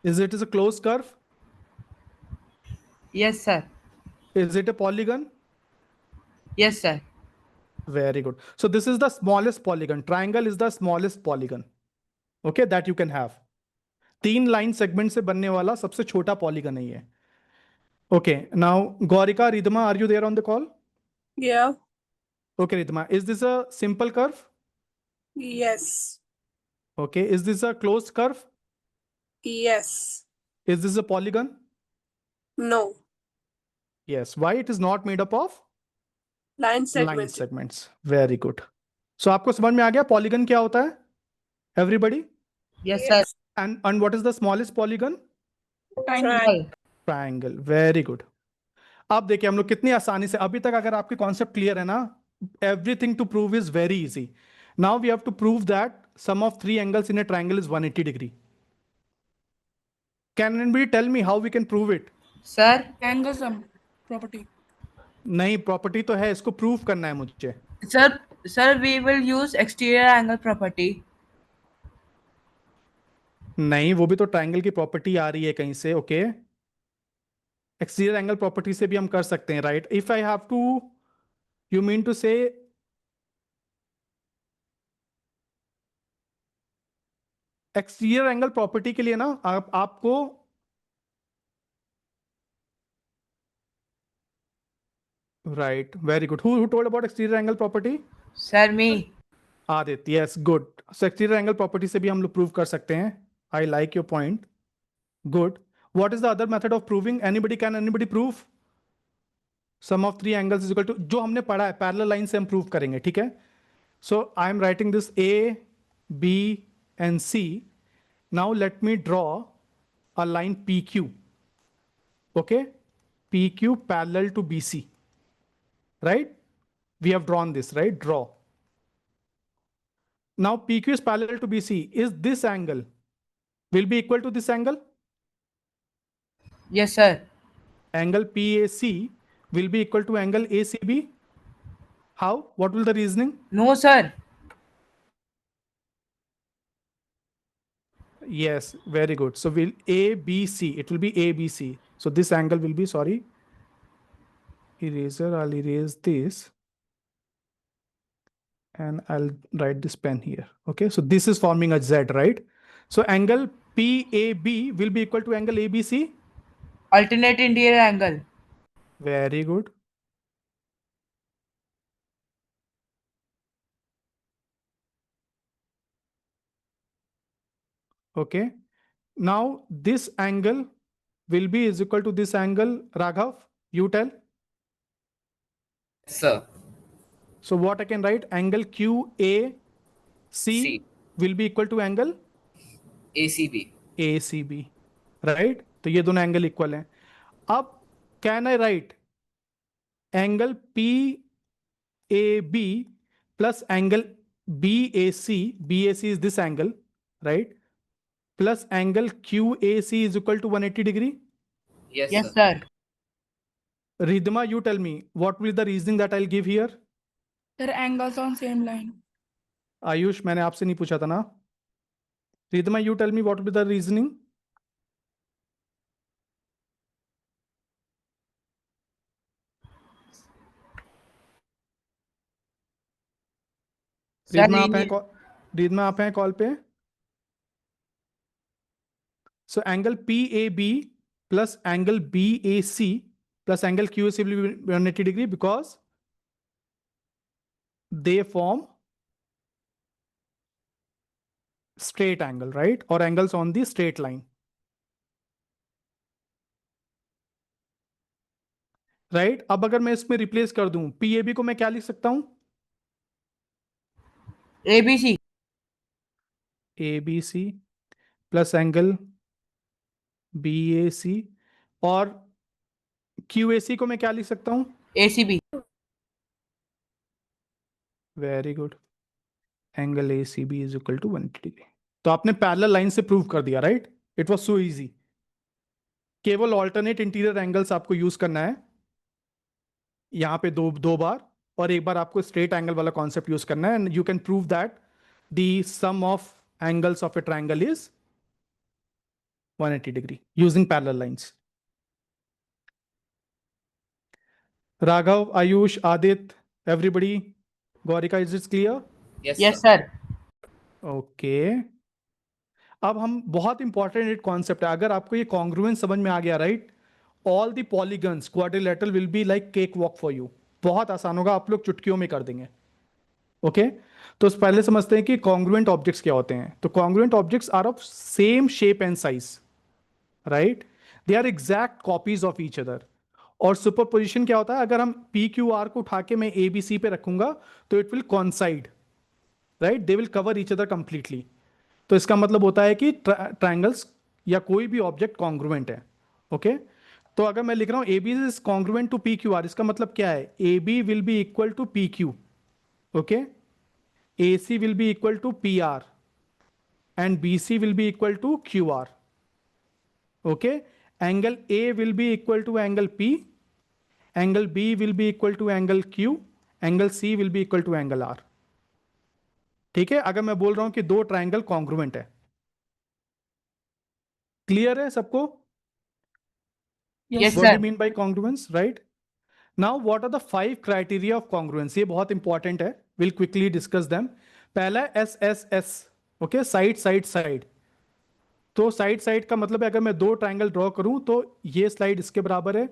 Speaker 1: Is it a closed curve?
Speaker 6: Yes, sir.
Speaker 1: Is it a polygon?
Speaker 6: Yes, sir.
Speaker 1: Very good. So this is the smallest polygon. Triangle is the smallest polygon, okay, that you can have. 3 line segment से बनने वाला सबसे छोटा polygon है ये. Okay, now Gaurika, Ridhima, are you there on the call?
Speaker 7: Yeah.
Speaker 1: Okay, Ridhima, is this a simple curve?
Speaker 7: Yes.
Speaker 1: Okay, is this a closed curve?
Speaker 7: Yes.
Speaker 1: Is this a polygon?
Speaker 7: No.
Speaker 1: Yes. Why it is not made up of
Speaker 7: Line
Speaker 1: line
Speaker 7: segment.
Speaker 1: segments? Very good. So आपको समझ में आ गया polygon क्या होता है? Everybody?
Speaker 6: Yes, sir.
Speaker 1: And what is the smallest polygon?
Speaker 7: Triangle.
Speaker 1: Triangle. Very good. अब देखिए हम लोग कितनी आसानी से, अभी तक अगर आपके कॉन्सेप्ट क्लियर है ना, everything to prove is very easy. Now we have to prove that sum of 3 angles in a triangle is 180 degree. Can anybody tell me how we can prove it?
Speaker 6: Sir.
Speaker 3: Angle sum property.
Speaker 1: नहीं, property तो है, इसको prove करना है मुझे.
Speaker 6: Sir, we will use exterior angle property.
Speaker 1: नहीं, वो भी तो ट्राइंगल की प्रॉपर्टी आ रही है कहीं से. ओके, एक्सटीरियर एंगल प्रॉपर्टी से भी हम कर सकते हैं, right? If I have to, you mean to say exterior angle property के लिए ना आपको right, very good. Who told about exterior angle property?
Speaker 6: Sir, me.
Speaker 1: Aditya, yes, good. So exterior angle property से भी हम लोग प्रूव कर सकते हैं. I like your point. Good. What is the other method of proving? Anybody, can anybody prove sum of 3 angles is equal to, जो हमने पढ़ा है पैरेलल लाइन से हम प्रूव करेंगे, ठीक है? So I am writing this A, B and C. Now let me draw a line PQ. Okay, PQ parallel to BC, right? We have drawn this, right? Draw. Now PQ is parallel to BC. Is this angle will be equal to this angle?
Speaker 6: Yes, sir.
Speaker 1: Angle PAC will be equal to angle ACB. How? What will the reasoning?
Speaker 6: No, sir.
Speaker 1: Yes, very good. So we'll ABC, it will be ABC. So this angle will be, sorry, eraser, I'll erase this and I'll write this pen here. Okay, so this is forming a Z, right? So angle PAB will be equal to angle ABC.
Speaker 6: Alternate interior angle.
Speaker 1: Very good. Okay, now this angle will be is equal to this angle. Raghav, you tell.
Speaker 2: Sir.
Speaker 1: So what I can write, angle QAC
Speaker 2: C.
Speaker 1: will be equal to angle
Speaker 2: ACB.
Speaker 1: ACB, right? तो ये दोनों angle equal हैं. अब can I right angle PAB plus angle BAC, BAC is this angle, right? Plus angle QAC is equal to 180 degree.
Speaker 2: Yes,
Speaker 6: Yes,
Speaker 2: sir.
Speaker 6: sir.
Speaker 1: Ridhima, you tell me what will be the reasoning that I'll give here?
Speaker 3: Sir, angles on same line.
Speaker 1: Ayush, मैंने आपसे नहीं पूछा था ना. Ridhima, you tell me what will be the reasoning?
Speaker 6: Sir,
Speaker 1: रीदमा आप हैं call पे? So angle PAB plus angle BAC plus angle QAC will be 180 degree because they form straight angle, right? Or angles on the straight line. Right? अब अगर मैं इसमें replace कर दूं, PAB को मैं क्या लिख सकता हूं?
Speaker 6: ABC.
Speaker 1: ABC plus angle BAC, और QAC को मैं क्या लिख सकता हूँ?
Speaker 6: ACB.
Speaker 1: Very good, angle ACB is equal to 180 degree. तो आपने पैरेलल लाइन से प्रूव कर दिया, right? It was so easy. केवल ऑल्टरनेट इंटीरियर एंगल्स आपको यूज करना है यहाँ पे दो बार, और एक बार आपको स्ट्रेट एंगल वाला कॉन्सेप्ट यूज करना है, and you can prove that the sum of angles of a triangle is 180 degree using parallel lines. Raghav, Ayush, Adit, everybody, Gaurika, is this clear?
Speaker 6: Yes, sir.
Speaker 1: Okay. अब हम बहुत important एक concept है, अगर आपको ये कॉन्ग्रुएंस समझ में आ गया, right, all the polygons quadrilateral will be like cake walk for you. बहुत आसान होगा, आप लोग चुटकियों में कर देंगे। ओके तो पहले समझते हैं कि कॉन्ग्रुएंट ऑब्जेक्ट्स क्या होते हैं। तो congruent objects are of same shape and size, right, they are exact copies of each other. और सुपरपोजिशन क्या होता है, अगर हम PQR को उठा के मैं ABC पे रखूंगा तो it will कॉन्साइड, right, they will cover each other completely. तो इसका मतलब होता है कि ट्रायंगल्स या कोई भी ऑब्जेक्ट कॉन्ग्रुएंट है। ओके तो अगर मैं लिख रहा हूं AB is congruent to PQR, इसका मतलब क्या है, AB will be equal to PQ, okay, AC will be equal to PR and BC will be equal to QR। Okay angle A will be equal to angle P, angle B will be equal to angle Q, angle C will be equal to angle R। ठीक है, अगर मैं बोल रहा हूं कि दो triangle congruent है। क्लियर है सबको?
Speaker 6: Yes,
Speaker 1: What do
Speaker 6: sir.
Speaker 1: you mean by congruence, right? Now what are the 5 criteria of congruence? ये बहुत इंपॉर्टेंट है, we'll quickly discuss them। पहला है SSS, okay, side side side. तो साइड साइड का मतलब है अगर मैं दो ट्रायंगल ड्रॉ करूं तो ये साइड इसके बराबर है,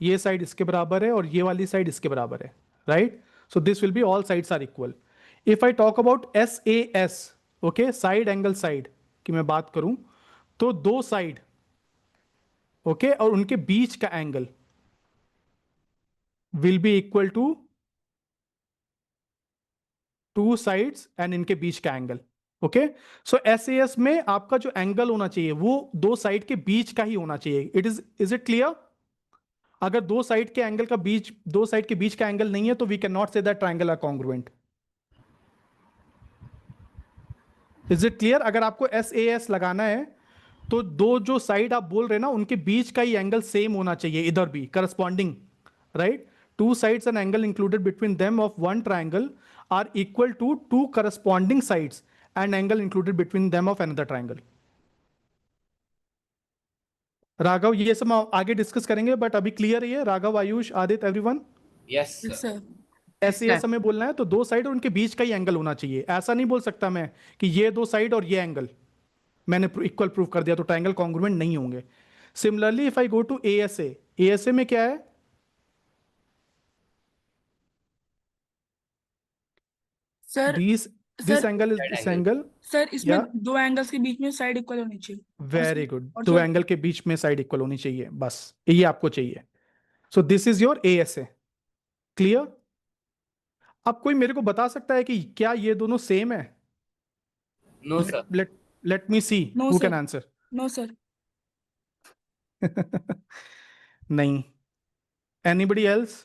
Speaker 1: ये साइड इसके बराबर है, और ये वाली साइड इसके बराबर है, right? So this will be all sides are equal. If I talk about SAS, okay, side angle side की मैं बात करूं तो दो साइड, ओके, और उनके बीच का angle will be equal to two sides and इनके बीच का एंगल। ओके सो SAS में आपका जो एंगल होना चाहिए वो दो साइड के बीच का ही होना चाहिए। Is it clear? अगर दो साइड के बीच का एंगल नहीं है तो we can not say that triangle are congruent. Is it clear? अगर आपको SAS लगाना है तो दो जो साइड आप बोल रहे हैं ना उनके बीच का ही एंगल सेम होना चाहिए, इधर भी corresponding, right? Two sides and angle included between them of one triangle are equal to two corresponding sides and angle included between them of another triangle। Raghav, ये सब हम आगे डिस्कस करेंगे, बट अभी क्लियर है Raghav, Ayush, Aditya, everyone?
Speaker 2: Yes,
Speaker 3: Yes,
Speaker 2: sir.
Speaker 3: sir.
Speaker 1: SAS हमें बोलना है तो दो साइड और उनके बीच का ही एंगल होना चाहिए। ऐसा नहीं बोल सकता मैं कि ये दो साइड और ये एंगल मैंने इक्वल प्रूव कर दिया तो ट्रायंगल कॉन्ग्रुएंट नहीं होंगे। Similarly if I go to ASA में क्या है,
Speaker 3: sir
Speaker 1: this angle is
Speaker 2: That
Speaker 1: this
Speaker 2: angle.
Speaker 1: Angle.
Speaker 3: Sir इसमें
Speaker 1: या
Speaker 3: दो एंगल्स के बीच में साइड इक्वल होनी चाहिए।
Speaker 1: वेरी गुड,
Speaker 3: और
Speaker 1: दो
Speaker 3: सर-
Speaker 1: एंगल के बीच में साइड इक्वल होनी चाहिए, बस ये आपको चाहिए। So this is your ASA। Clear? अब कोई मेरे को बता सकता है कि क्या ये दोनों सेम है?
Speaker 2: No, sir.
Speaker 1: Let me see
Speaker 3: No,
Speaker 1: who
Speaker 3: sir.
Speaker 1: can answer।
Speaker 3: No sir.
Speaker 1: नहीं। Anybody else?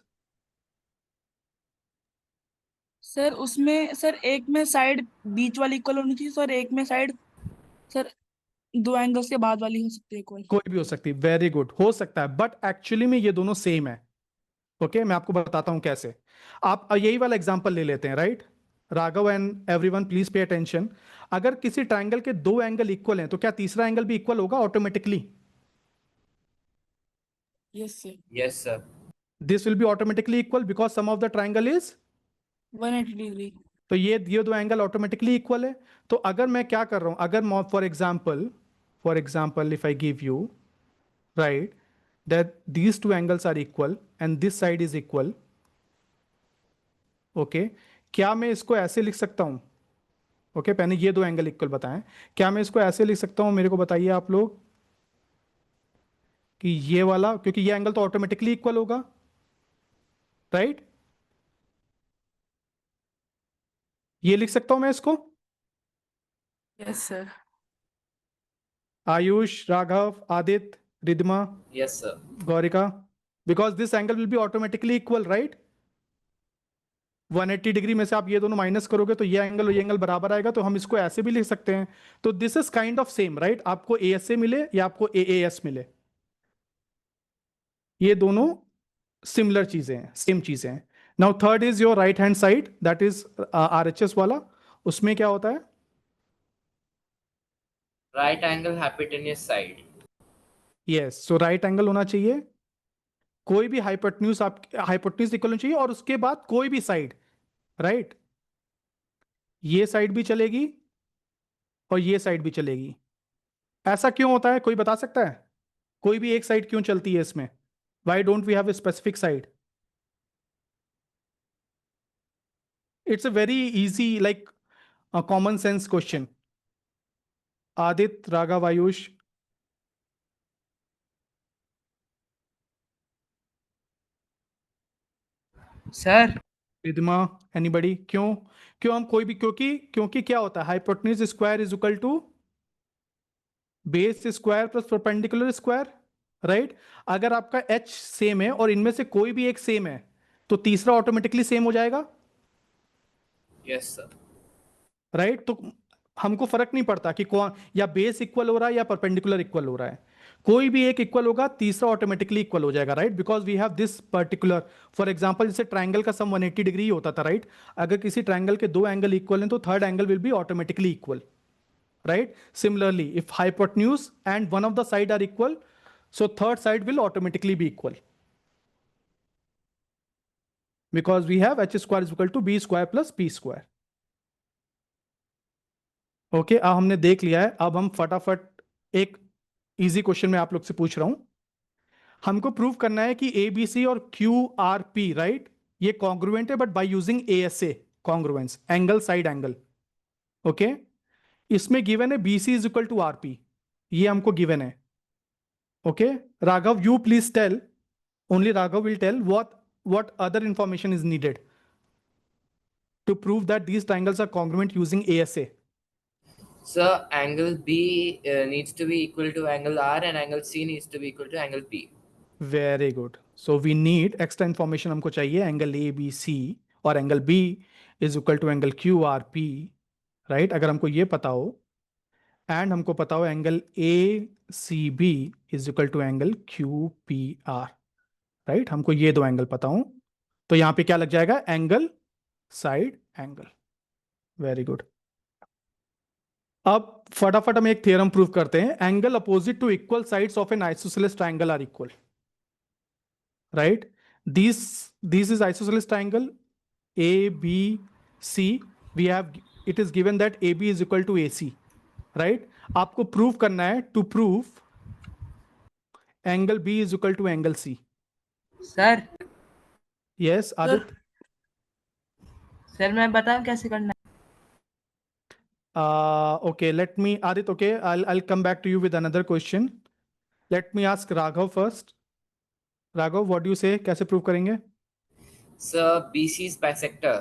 Speaker 3: सर उसमें सर एक में साइड बीच वाली इक्वल होनी चाहिए सर, एक में साइड सर दो एंगल्स के बाद वाली हो सकती है इक्वल।
Speaker 1: कोई भी हो सकती है, वेरी गुड, हो सकता है, बट एक्चुअली में ये दोनों सेम है। ओके मैं आपको बताता हूं कैसे। आप यही वाला एग्जांपल ले लेते हैं, right? Raghav and everyone please pay attention. अगर किसी ट्रायंगल के दो एंगल इक्वल हैं तो क्या तीसरा एंगल भी इक्वल होगा automatically?
Speaker 3: Yes sir.
Speaker 2: Yes, sir.
Speaker 1: This will be automatically equal because sum of the triangle is
Speaker 3: 180 degree.
Speaker 1: तो ये दो एंगल ऑटोमेटिकली इक्वल है। तो अगर मैं क्या कर रहा हूं, अगर for example if I give you, right, that these two angles are equal and this side is equal, okay, क्या मैं इसको ऐसे लिख सकता हूं? ओके पहले ये दो एंगल इक्वल बताएं, क्या मैं इसको ऐसे लिख सकता हूं? मेरे को बताइए आप लोग कि ये वाला, क्योंकि ये एंगल तो ऑटोमेटिकली इक्वल होगा, राइट? ये लिख सकता हूं मैं इसको?
Speaker 3: Yes sir.
Speaker 1: Ayush, Raghav, Aditya, Riddhima,
Speaker 2: Yes, sir.
Speaker 1: Gaurika, because this angle will be automatically equal, right? 180 degree में से आप ये दोनों माइनस करोगे तो ये एंगल और ये एंगल बराबर आएगा, तो हम इसको ऐसे भी लिख सकते हैं। तो this is kind of same, right? आपको ASA मिले या आपको AAS मिले, ये दोनों सिमिलर चीजें हैं, सेम चीजें हैं। Now third is your right hand side, that is RHS वाला। उसमें क्या होता है?
Speaker 2: Right angle hypotenuse side.
Speaker 1: Yes, so right angle होना चाहिए, कोई भी हाइपोटेन्यूज इक्वल होना चाहिए, और उसके बाद कोई भी साइड, राइट? ये साइड भी चलेगी और ये साइड भी चलेगी। ऐसा क्यों होता है, कोई बता सकता है? कोई भी एक साइड क्यों चलती है इसमें? Why don't we have a specific side? It's a very easy, like a common sense question. Adit, Raghav, Ayush.
Speaker 6: Sir
Speaker 1: Riddhima, anybody? क्यों क्यों हम कोई भी, क्योंकि क्या होता है, hypotenuse square is equal to base square plus perpendicular square, right? अगर आपका h सेम है और इनमें से कोई भी एक सेम है तो तीसरा ऑटोमेटिकली सेम हो जाएगा,
Speaker 2: Yes, sir.
Speaker 1: राइट? तो हमको फर्क नहीं पड़ता कि कौन, या बेस इक्वल हो रहा है या परपेंडिकुलर इक्वल हो रहा है, कोई भी एक इक्वल होगा, तीसरा ऑटोमेटिकली इक्वल हो जाएगा, right? Because we have this particular, for example जैसे ट्रायंगल का सम 180 डिग्री ही होता था, राइट? अगर किसी ट्रायंगल के दो एंगल इक्वल हैं तो third angle will be automatically equal, right? Similarly if hypotenuse and one of the side are equal, so third side will automatically be equal because we have h square is equal to b square plus p square. Okay, अब हमने देख लिया है। अब हम फटाफट एक easy question में आप लोग से पूछ रहा हूं। हमको प्रूव करना है कि ABC और QRP, राइट, ये कॉन्ग्रुएंट है, but by using ASA congruence, angle side angle. Okay, इसमें गिवन है BC is equal to RP, ये हमको गिवन है। Okay, Raghav, you please tell, only Raghav will tell what other information is needed to prove that these triangles are congruent using ASA.
Speaker 2: So angle B needs to be equal to angle R and angle C needs to be equal to angle P.
Speaker 1: Very good. So we need extra information, हमको चाहिए angle ABC और angle B is equal to angle QRP, right? अगर हमको ये पता हो and हमको पता हो angle ACB is equal to angle QPR, right? हमको ये दो एंगल पता हो तो यहां पे क्या लग जाएगा, angle side angle. Very good. अब फटाफट हम एक थ्योरम प्रूव करते हैं, angle opposite to equal sides of an isosceles triangle are equal, right? This is isosceles triangle ABC, we have, it is given that AB is equal to AC, right? आपको prove करना है, to prove angle B is equal to angle C।
Speaker 6: Sir
Speaker 1: yes Aditya.
Speaker 6: Sir मैं बताऊं कैसे करना है?
Speaker 1: Okay, let me, Adit, okay, I'll come back to you with another question. Let me ask Raghav first. Raghav, what do you say? कैसे prove करेंगे?
Speaker 2: So BC is bisector.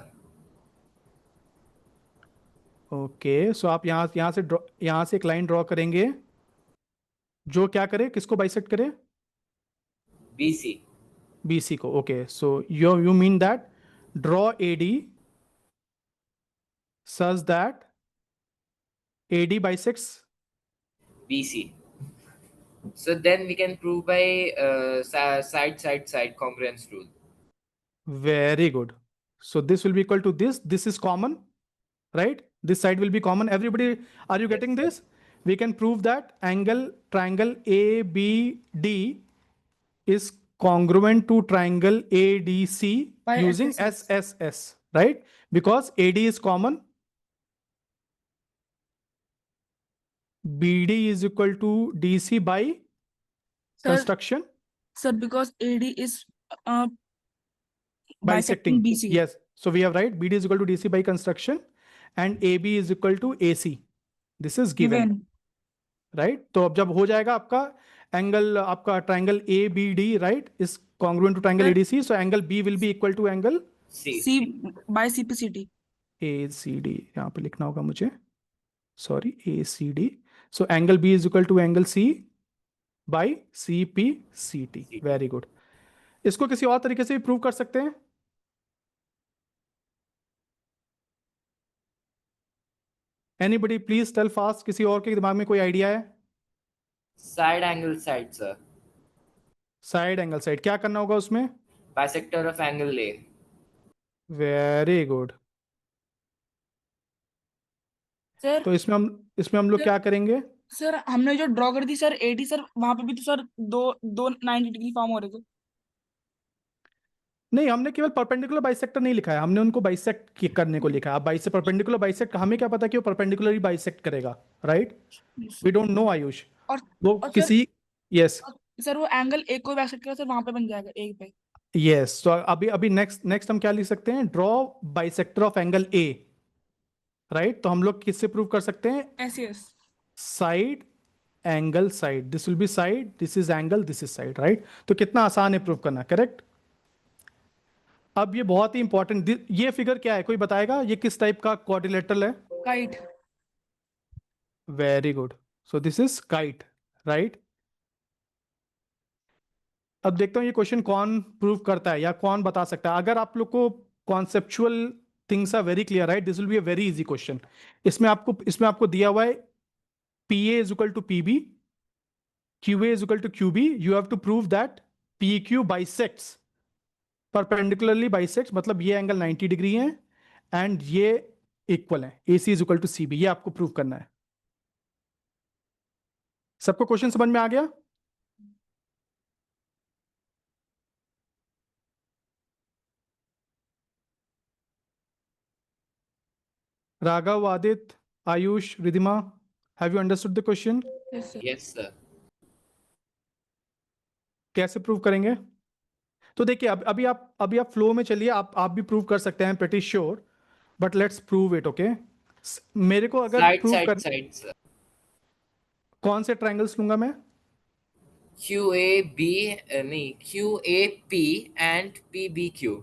Speaker 1: Okay, so आप यहाँ से एक लाइन ड्रॉ करेंगे जो क्या करे, किसको बाइसेक्ट करे?
Speaker 2: BC.
Speaker 1: BC को। Okay, so you mean that draw AD such that AD bisects
Speaker 2: BC. So then we can prove by side congruence rule.
Speaker 1: Very good. So this will be equal to this. This is common, right? This side will be common. Everybody, are you getting this? We can prove that triangle ABD is congruent to triangle ADC
Speaker 3: By
Speaker 1: using
Speaker 3: SSS.
Speaker 1: SSS, right? Because AD is common. BD is equal to DC by
Speaker 3: Sir,
Speaker 1: construction.
Speaker 3: sir, because AD is
Speaker 1: Bisecting.
Speaker 3: bisecting BC.
Speaker 1: Yes. So we have, right, BD is equal to DC by construction and AB is equal to AC. This is given. Right? तो अब जब हो जाएगा आपका angle, आपका triangle ABD, right, is congruent to triangle ADC, so angle B will be equal to angle
Speaker 3: C by CPCT.
Speaker 1: ACD, यहाँ पे लिखना होगा मुझे, sorry, ACD, so angle B is equal to angle C by CPCT. Very good. इसको किसी और तरीके से भी प्रूव कर सकते हैं? एनीबडी प्लीज टेल फास्ट, किसी और के दिमाग में कोई आइडिया है?
Speaker 2: Side angle side, sir.
Speaker 1: Side angle side, क्या करना होगा उसमें?
Speaker 2: Bisector of angle A.
Speaker 1: Very good.
Speaker 3: Sir
Speaker 1: तो इसमें हम लोग
Speaker 3: सर-
Speaker 1: क्या करेंगे?
Speaker 3: सर हमने जो ड्रॉ कर दी सर 80 सर, वहां पे भी तो सर दो दो 90 डिग्री फॉर्म हो रहे थे।
Speaker 1: नहीं, हमने केवल परपेंडिकुलर बाइसेक्टर नहीं लिखा है, हमने उनको बाइसेक्ट करने को लिखा है। अब बाइसे परपेंडिकुलर बाइसेक्ट, हमें क्या पता कि वो परपेंडिकुलर ही बाइसेक्ट करेगा, right? We don't know Ayush.
Speaker 3: और
Speaker 1: वो
Speaker 3: और
Speaker 1: किसी, यस
Speaker 3: सर वो एंगल एक को बाइसेक्ट करेगा सर, वहां पे बन जाएगा एक पे।
Speaker 1: यस। तो अभी अभी नेक्स्ट हम क्या लिख सकते हैं? Draw bisector of angle A, right? तो हम लोग किससे प्रूव कर सकते हैं?
Speaker 3: ऐसे yes.
Speaker 1: Side angle side, this will B side, this is angle, this is side, right? तो कितना आसान है प्रूव करना, करेक्ट? अब ये बहुत ही इंपॉर्टेंट, ये फिगर क्या है, कोई बताएगा ये किस टाइप का क्वाड्रिलेटरल है?
Speaker 3: Kite.
Speaker 1: Very good. So this is kite, right? अब देखता हूं ये क्वेश्चन कौन प्रूव करता है या कौन बता सकता है। अगर आप लोग को conceptual things are very clear, right, this will be a very easy question. इसमें आपको दिया हुआ है P A is equal to P B, Q A is equal to Q B. You have to prove that P Q bisects, perpendicularly bisects, मतलब ये angle 90 degree है and ये equal है, A C is equal to C B. ये आपको prove करना है। सबको क्वेश्चन समझ में आ गया? Raghav, Aditya, Ayush, Ridhima, have you understood the question?
Speaker 3: Yes sir.
Speaker 2: Yes, sir.
Speaker 1: कैसे प्रूव करेंगे? तो देखिए, अभी आप फ्लो में चलिए, आप भी प्रूव कर सकते हैं, pretty sure, but let's prove it, okay? मेरे को अगर
Speaker 2: Side,
Speaker 1: प्रूव
Speaker 2: side,
Speaker 1: कर,
Speaker 2: side, sir.
Speaker 1: कौन से ट्रायंगल्स लूंगा मैं?
Speaker 2: QAB, नहीं, QAP and PBQ.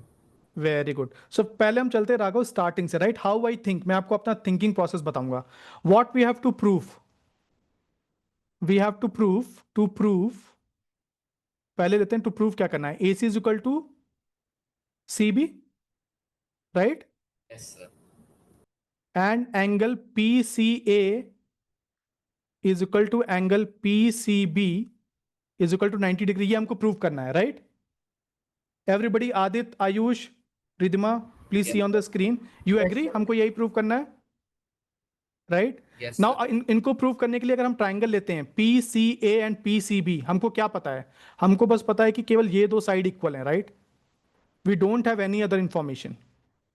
Speaker 1: Very good. So पहले हम चलते हैं राघव स्टार्टिंग से, राइट? हाउ आई थिंक, मैं आपको अपना थिंकिंग प्रोसेस बताऊंगा। What we have to prove, we have to prove पहले लेते हैं, टू प्रूव क्या करना है? A C is equal to C B, right?
Speaker 2: Yes, sir.
Speaker 1: And angle P C A is equal to angle P C B is equal to 90 degree. ये हमको prove करना है, right? Everybody, Aditya, Ayush, Riddhima, please see on the screen. You agree? हमको यही prove करना है, right?
Speaker 2: Yes,
Speaker 1: now
Speaker 2: sir.
Speaker 1: इनको prove करने के लिए अगर हम ट्राइंगल लेते हैं P C A and P C B, हमको क्या पता है? हमको बस पता है कि केवल ये दो साइड इक्वल हैं, right? We don't have any other information.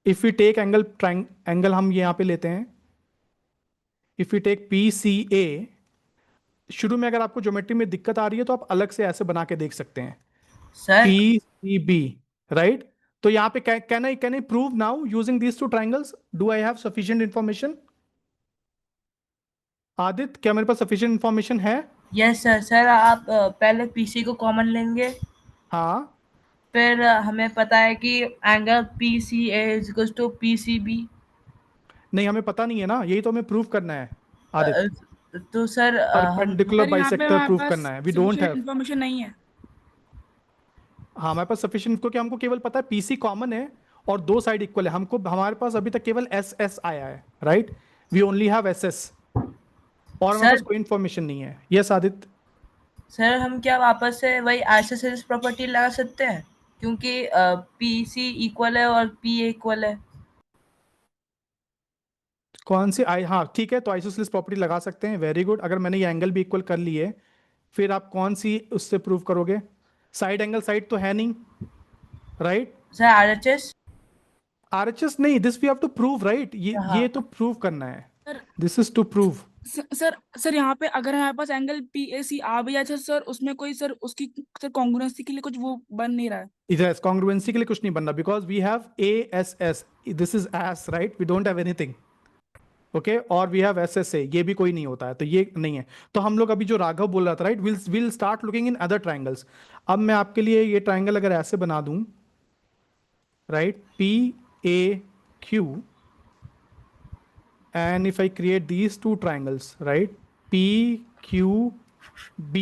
Speaker 1: If we take angle हम यहाँ पे लेते हैं, if we take P C A, शुरू में अगर आपको ज्योमेट्री में दिक्कत आ रही है तो आप अलग से ऐसे बना के देख सकते हैं,
Speaker 6: sir
Speaker 1: P C B, right? तो यहाँ पे can I prove now using these two triangles? Do I have sufficient information? Aditya, क्या मेरे पास सफिशिएंट इंफॉर्मेशन है?
Speaker 6: Yes sir. सर आप पहले पीसी को कॉमन लेंगे,
Speaker 1: हाँ।
Speaker 6: फिर हमें पता है कि angle P C A is equal to P C B.
Speaker 1: नहीं, हमें पता नहीं है ना, यही तो हमें प्रूव करना है आदित्य।
Speaker 6: तो सर हम
Speaker 1: परपेंडिकुलर
Speaker 3: सर यहाँ पे
Speaker 1: बाइसेक्टर
Speaker 3: हमारे
Speaker 1: प्रूव
Speaker 3: पास
Speaker 1: करना है, वी डोंट हैव।
Speaker 3: इंफॉर्मेशन नहीं है।
Speaker 1: हाँ, हमारे पास सफिशिएंट, क्योंकि हमको केवल पता है पीसी कॉमन है और दो साइड इक्वल है। हमको, हमारे पास अभी तक केवल एस एस आया है, right? We only have S S, और हमारे
Speaker 6: सर
Speaker 1: पास कोई इंफॉर्मेशन नहीं है। यस आदित्य?
Speaker 6: सर हम क्या वापस से वही आइसोसेलेस प्रॉपर्टी लगा सकते हैं, क्योंकि पी सी इक्वल है और पी इक्वल है।
Speaker 1: कौन सी आई? हाँ ठीक है, तो आइसोसेलेस प्रॉपर्टी लगा सकते हैं, वेरी गुड। अगर मैंने ये एंगल भी इक्वल कर लिए, फिर आप कौन सी उससे प्रूव करोगे? साइड एंगल साइड तो है नहीं, राइट?
Speaker 6: Sir RHS.
Speaker 1: आरएचएस नहीं, this we have to prove, right?
Speaker 6: हाँ।
Speaker 1: ये तो प्रूव करना है,
Speaker 3: sir
Speaker 1: this is to prove.
Speaker 3: Sir यहाँ पे अगर हमारे पास एंगल पी ए सी आ भी जाए सर, उसमें कोई सर उसकी सर कॉन्ग्रुएंसी के लिए कुछ वो बन नहीं रहा है।
Speaker 1: यस, कॉन्ग्रुएंसी के लिए कुछ नहीं बनना, because we have A S S, this is S, right? We don't have anything, okay? और we have S S A, ये भी कोई नहीं होता है, तो ये नहीं है। तो हम लोग अभी जो राघव बोल रहा था, right, will start looking in other triangles. अब मैं आपके लिए ये ट्राइंगल अगर ऐसे बना दूं, right, P A Q, and if I create these two triangles, right, P Q B,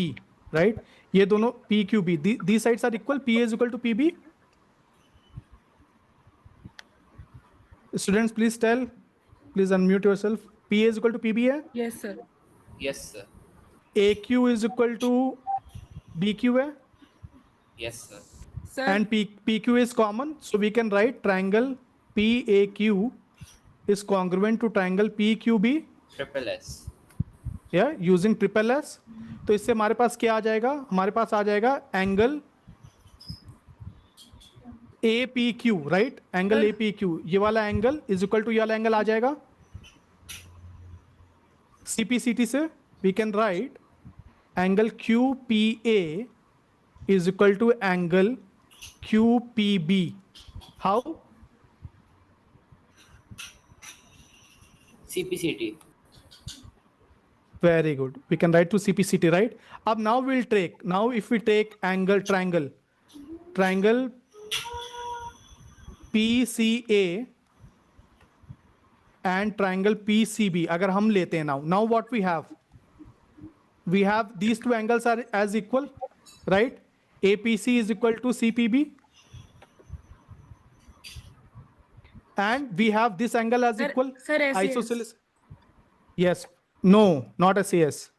Speaker 1: right? ये दोनों PQB, these sides are equal. PA is equal to PB. Students, please tell. Please unmute yourself. PA is equal to PB है.
Speaker 3: Yes, sir.
Speaker 2: Yes, sir.
Speaker 1: AQ is equal to BQ है.
Speaker 2: Yes, sir.
Speaker 3: Sir,
Speaker 1: And PQ is common, so we can write triangle PAQ is congruent to triangle PQB.
Speaker 2: Triple S.
Speaker 1: Yeah, using triple S. तो इससे हमारे पास क्या आ जाएगा? हमारे पास आ जाएगा angle APQ, right? Angle APQ, ये वाला एंगल इज इक्वल टू ये वाला एंगल आ जाएगा CPCT से. We can write angle QPA is equal to angle QPB. How?
Speaker 2: CPCT.
Speaker 1: Very good. We can write to CPCT, right? Ab now we'll take, now if we take angle triangle PCA and triangle PCB, अगर हम लेते हैं now what we have? We have these two angles are as equal, right? APC is equal to CPB, and we have this angle as
Speaker 3: Sir,
Speaker 1: equal.
Speaker 3: sir, SAS.
Speaker 1: Isosceles. Yes. No, not SAS.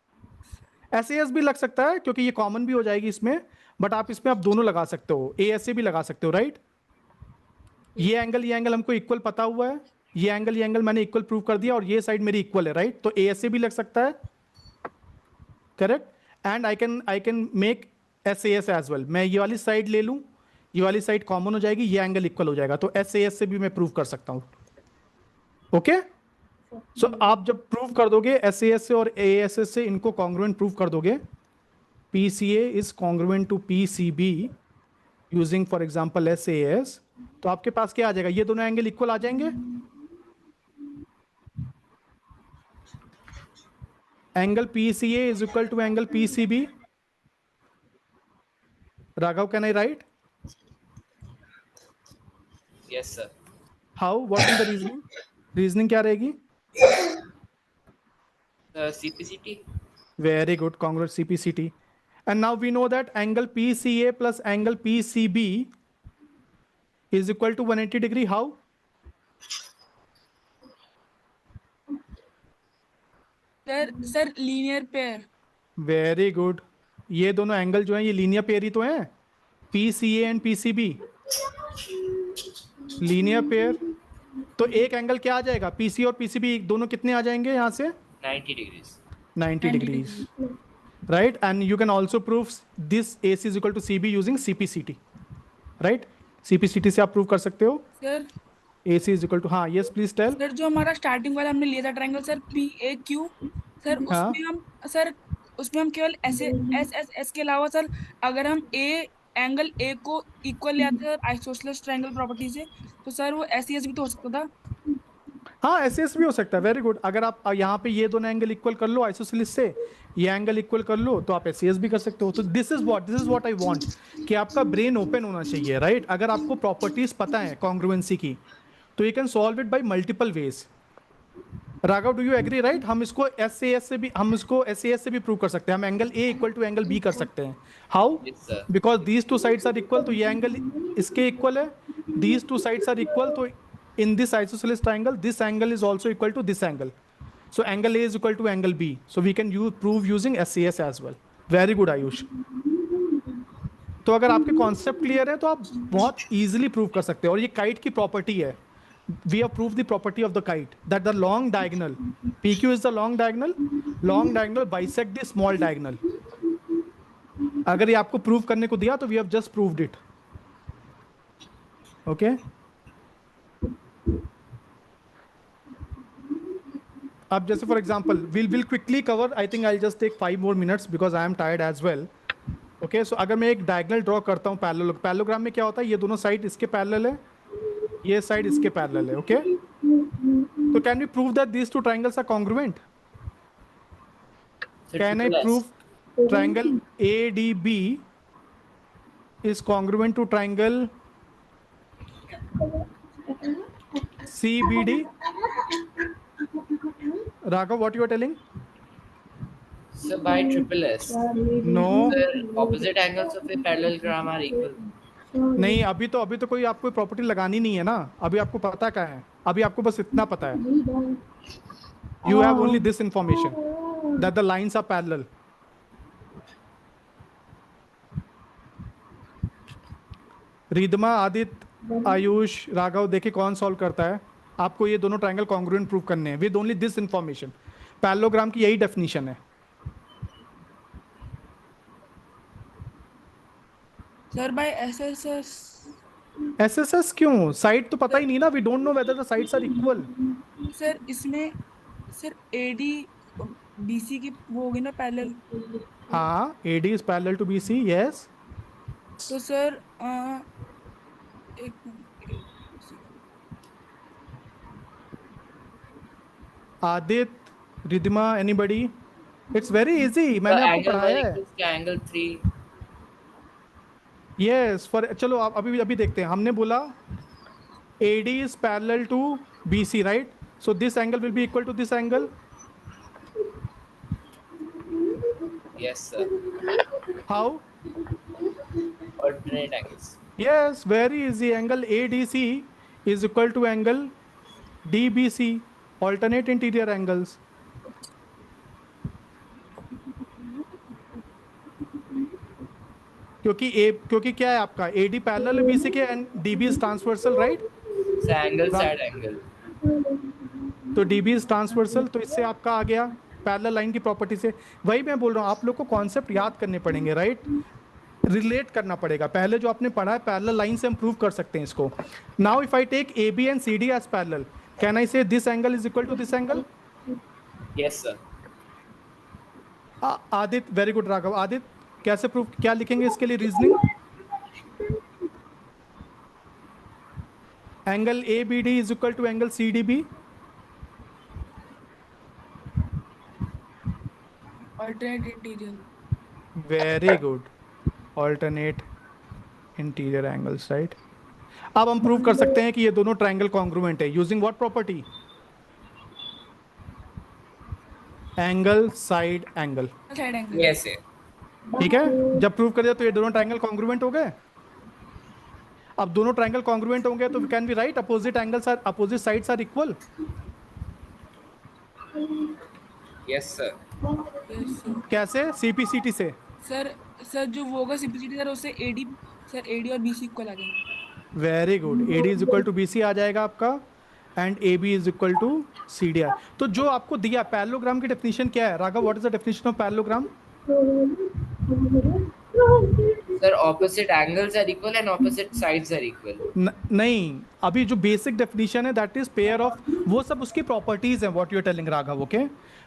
Speaker 1: SAS भी लग सकता है क्योंकि ये common भी हो जाएगी इसमें, बट आप इसमें आप दोनों लगा सकते हो. ASA भी लगा सकते हो, राइट? ये एंगल हमको इक्वल पता हुआ है, ये एंगल मैंने इक्वल प्रूव कर दिया, और ये साइड मेरी इक्वल है, राइट? तो ASA भी लग सकता है, correct? And I can make SAS as well. मैं ये वाली साइड ले लूं, ये वाली साइड कॉमन हो जाएगी, ये एंगल इक्वल हो जाएगा, तो SAS से भी मैं प्रूव कर सकता हूं. ओके? सो आप जब प्रूव कर दोगे SAS से और ASS से, इनको कॉन्ग्रुएंट प्रूव कर दोगे, PCA is congruent to PCB using for example SAS, तो आपके पास क्या आ जाएगा? ये दोनों एंगल इक्वल आ जाएंगे. Angle PCA is equal to angle PCB. Raghav, can I write?
Speaker 2: Yes, sir.
Speaker 1: How? What is the reasoning? Reasoning क्या रहेगी?
Speaker 2: CPCT.
Speaker 1: Very good. Congrats, CPCT. And now we know that angle PCA plus angle PCB is equal to 180 degree. How?
Speaker 3: Sir, linear pair.
Speaker 1: Very good. ये दोनों angle जो हैं ये linear pair ही तो हैं. PCA and PCB linear pair. तो एक angle क्या आ जाएगा? PC और PCB दोनों कितने आ जाएंगे यहाँ से?
Speaker 2: 90 degrees.
Speaker 1: 90 degrees. Right? And you can also prove this AC is equal to CB using CPCT. Right? CPCT से आप प्रूव कर सकते हो.
Speaker 3: Sir,
Speaker 1: AC is equal to, हाँ, yes, please tell.
Speaker 3: सर जो हमारा स्टार्टिंग वाला हमने लिया था ट्रायंगल सर PAQ, सर
Speaker 1: हाँ.
Speaker 3: उसमें हम केवल एस के अलावा सर अगर हम एंगल A को इक्वल ले आते हैं आइसोसेलेस ट्रायंगल प्रॉपर्टी से, तो सर वो SES भी तो हो सकता था.
Speaker 1: हाँ, SS भी हो सकता है. Very good. अगर आप यहाँ पे ये दोनों एंगल इक्वल कर लो आइसोसेलेस से, ये एंगल इक्वल कर लो, तो आप SES भी कर सकते हो. तो this is what I want, कि आपका ब्रेन ओपन होना चाहिए, राइट? अगर आपको प्रॉपर्टीज पता है कॉन्ग्रुएंसी की, तो you can solve it by multiple ways. Raghav, do you agree? Right? हम इसको SAS से भी प्रूव कर सकते हैं. हम angle A equal to angle B कर सकते हैं. How?
Speaker 2: Yes, sir.
Speaker 1: Because these two sides are equal, तो ये एंगल इसके इक्वल है, these two sides are equal, तो in this isosceles triangle this angle is also equal to this angle, so angle A is equal to angle B, so we can prove using SAS as well. Very good, Ayush. तो अगर आपके concept clear है तो आप बहुत easily prove कर सकते हैं. और ये काइट की प्रॉपर्टी है. We have proved the property of the kite, that the long diagonal PQ is the long diagonal bisect the small diagonal. अगर ये आपको प्रूव करने को दिया तो we have just proved it. Okay? अब जैसे for example will quickly cover, I think I just take 5 more minutes because I am tired as well. Okay, so अगर मैं एक डायगोनल ड्रॉ करता हूँ पैरेललोग्राम में, क्या होता है? ये दोनों साइड इसके पैरेलल है, ये साइड इसके पैरेलल है. ओके, तो can we prove that these two triangles are congruent? Can I prove triangle ADB is congruent to triangle CBD? Raghav, what you are telling?
Speaker 2: So by triple S.
Speaker 1: No
Speaker 2: Sir, opposite angles of a parallelogram are equal.
Speaker 1: नहीं, अभी तो कोई आपको property लगानी नहीं है ना, अभी आपको पता क्या है, अभी आपको बस इतना पता है, you have only this information that the lines are parallel. Ridhima, Aditya, Ayush, Raghav, देखिए कौन सॉल्व करता है। आपको ये दोनों ट्रायंगल कॉन्ग्रुएंट प्रूव करने हैं with only this information. Parallelogram की यही डेफिनेशन है।
Speaker 3: Sir by SSS.
Speaker 1: एसएसएस क्यों? साइड तो पता ही नहीं ना, we don't know whether the sides are equal.
Speaker 3: Sir इसमें सर एडी बीसी की वो होगी ना पैरेलल।
Speaker 1: हाँ, AD is parallel to BC, yes.
Speaker 3: तो सर एक
Speaker 1: Aditya, Riddhima, anybody? It's very easy,
Speaker 2: The
Speaker 1: मैंने आपको
Speaker 2: angle
Speaker 1: पढ़ाया
Speaker 2: 1
Speaker 1: है।
Speaker 2: equals to angle 3.
Speaker 1: Yes, for चलो आप अभी देखते हैं। हमने बोला AD is parallel to BC, right? So this angle will be equal to this angle.
Speaker 2: Yes, sir.
Speaker 1: How?
Speaker 2: Alternate angles.
Speaker 1: Yes, very easy. Angle ADC is equal to angle DBC, alternate interior angles. क्योंकि क्या है आपका AD parallel है BC के and DB is transversal, right?
Speaker 2: So angle side angle.
Speaker 1: तो DB is transversal, तो इससे आपका आ गया पैरेलल लाइन की प्रॉपर्टी से। वही मैं बोल रहा हूँ, आप लोग को कॉन्सेप्ट याद करने पड़ेंगे, राइट? रिलेट करना पड़ेगा। पहले जो आपने पढ़ा है पैरेलल लाइन से हम प्रूव कर सकते हैं इसको। Now if I take AB and CD as parallel, can I say this angle is equal to this angle?
Speaker 2: Yes, sir.
Speaker 1: Aditya, very good. Raghav, Aditya कैसे प्रूव, क्या लिखेंगे इसके लिए reasoning? Angle ABD is equal to angle CDB।
Speaker 3: Alternate interior.
Speaker 1: Very good, alternate interior angles, right? अब हम prove कर सकते हैं कि ये दोनों ट्रायंगल कॉन्ग्रुएंट है using what property? Angle side angle.
Speaker 3: Side angle.
Speaker 2: Yes, sir.
Speaker 1: ठीक है, जब प्रूव कर दिया तो ये दोनों ट्रायंगल कॉन्ग्रुएंट हो गए। अब दोनों ट्रायंगल कॉन्ग्रुएंट होंगे तो can be right opposite angles are, opposite sides are equal.
Speaker 2: Yes, sir.
Speaker 1: कैसे? CPCT से।
Speaker 3: सर जो वो होगा सिंपलिसिटी सर, उससे एडी सर एडी और बीसी इक्वल आ जाएंगे।
Speaker 1: Very good, AD is equal to BC आ जाएगा आपका and AB is equal to CDR। तो जो आपको दिया पैरेललोग्राम की डेफिनेशन क्या है? Raghav, what is the definition of parallelogram?
Speaker 2: Sir, opposite angles are equal and opposite sides are equal.
Speaker 1: नहीं, अभी जो बेसिक डेफिनेशन है दैट इज पेयर ऑफ, वो सब उसकी प्रॉपर्टीज हैं what you are telling Raghav, okay?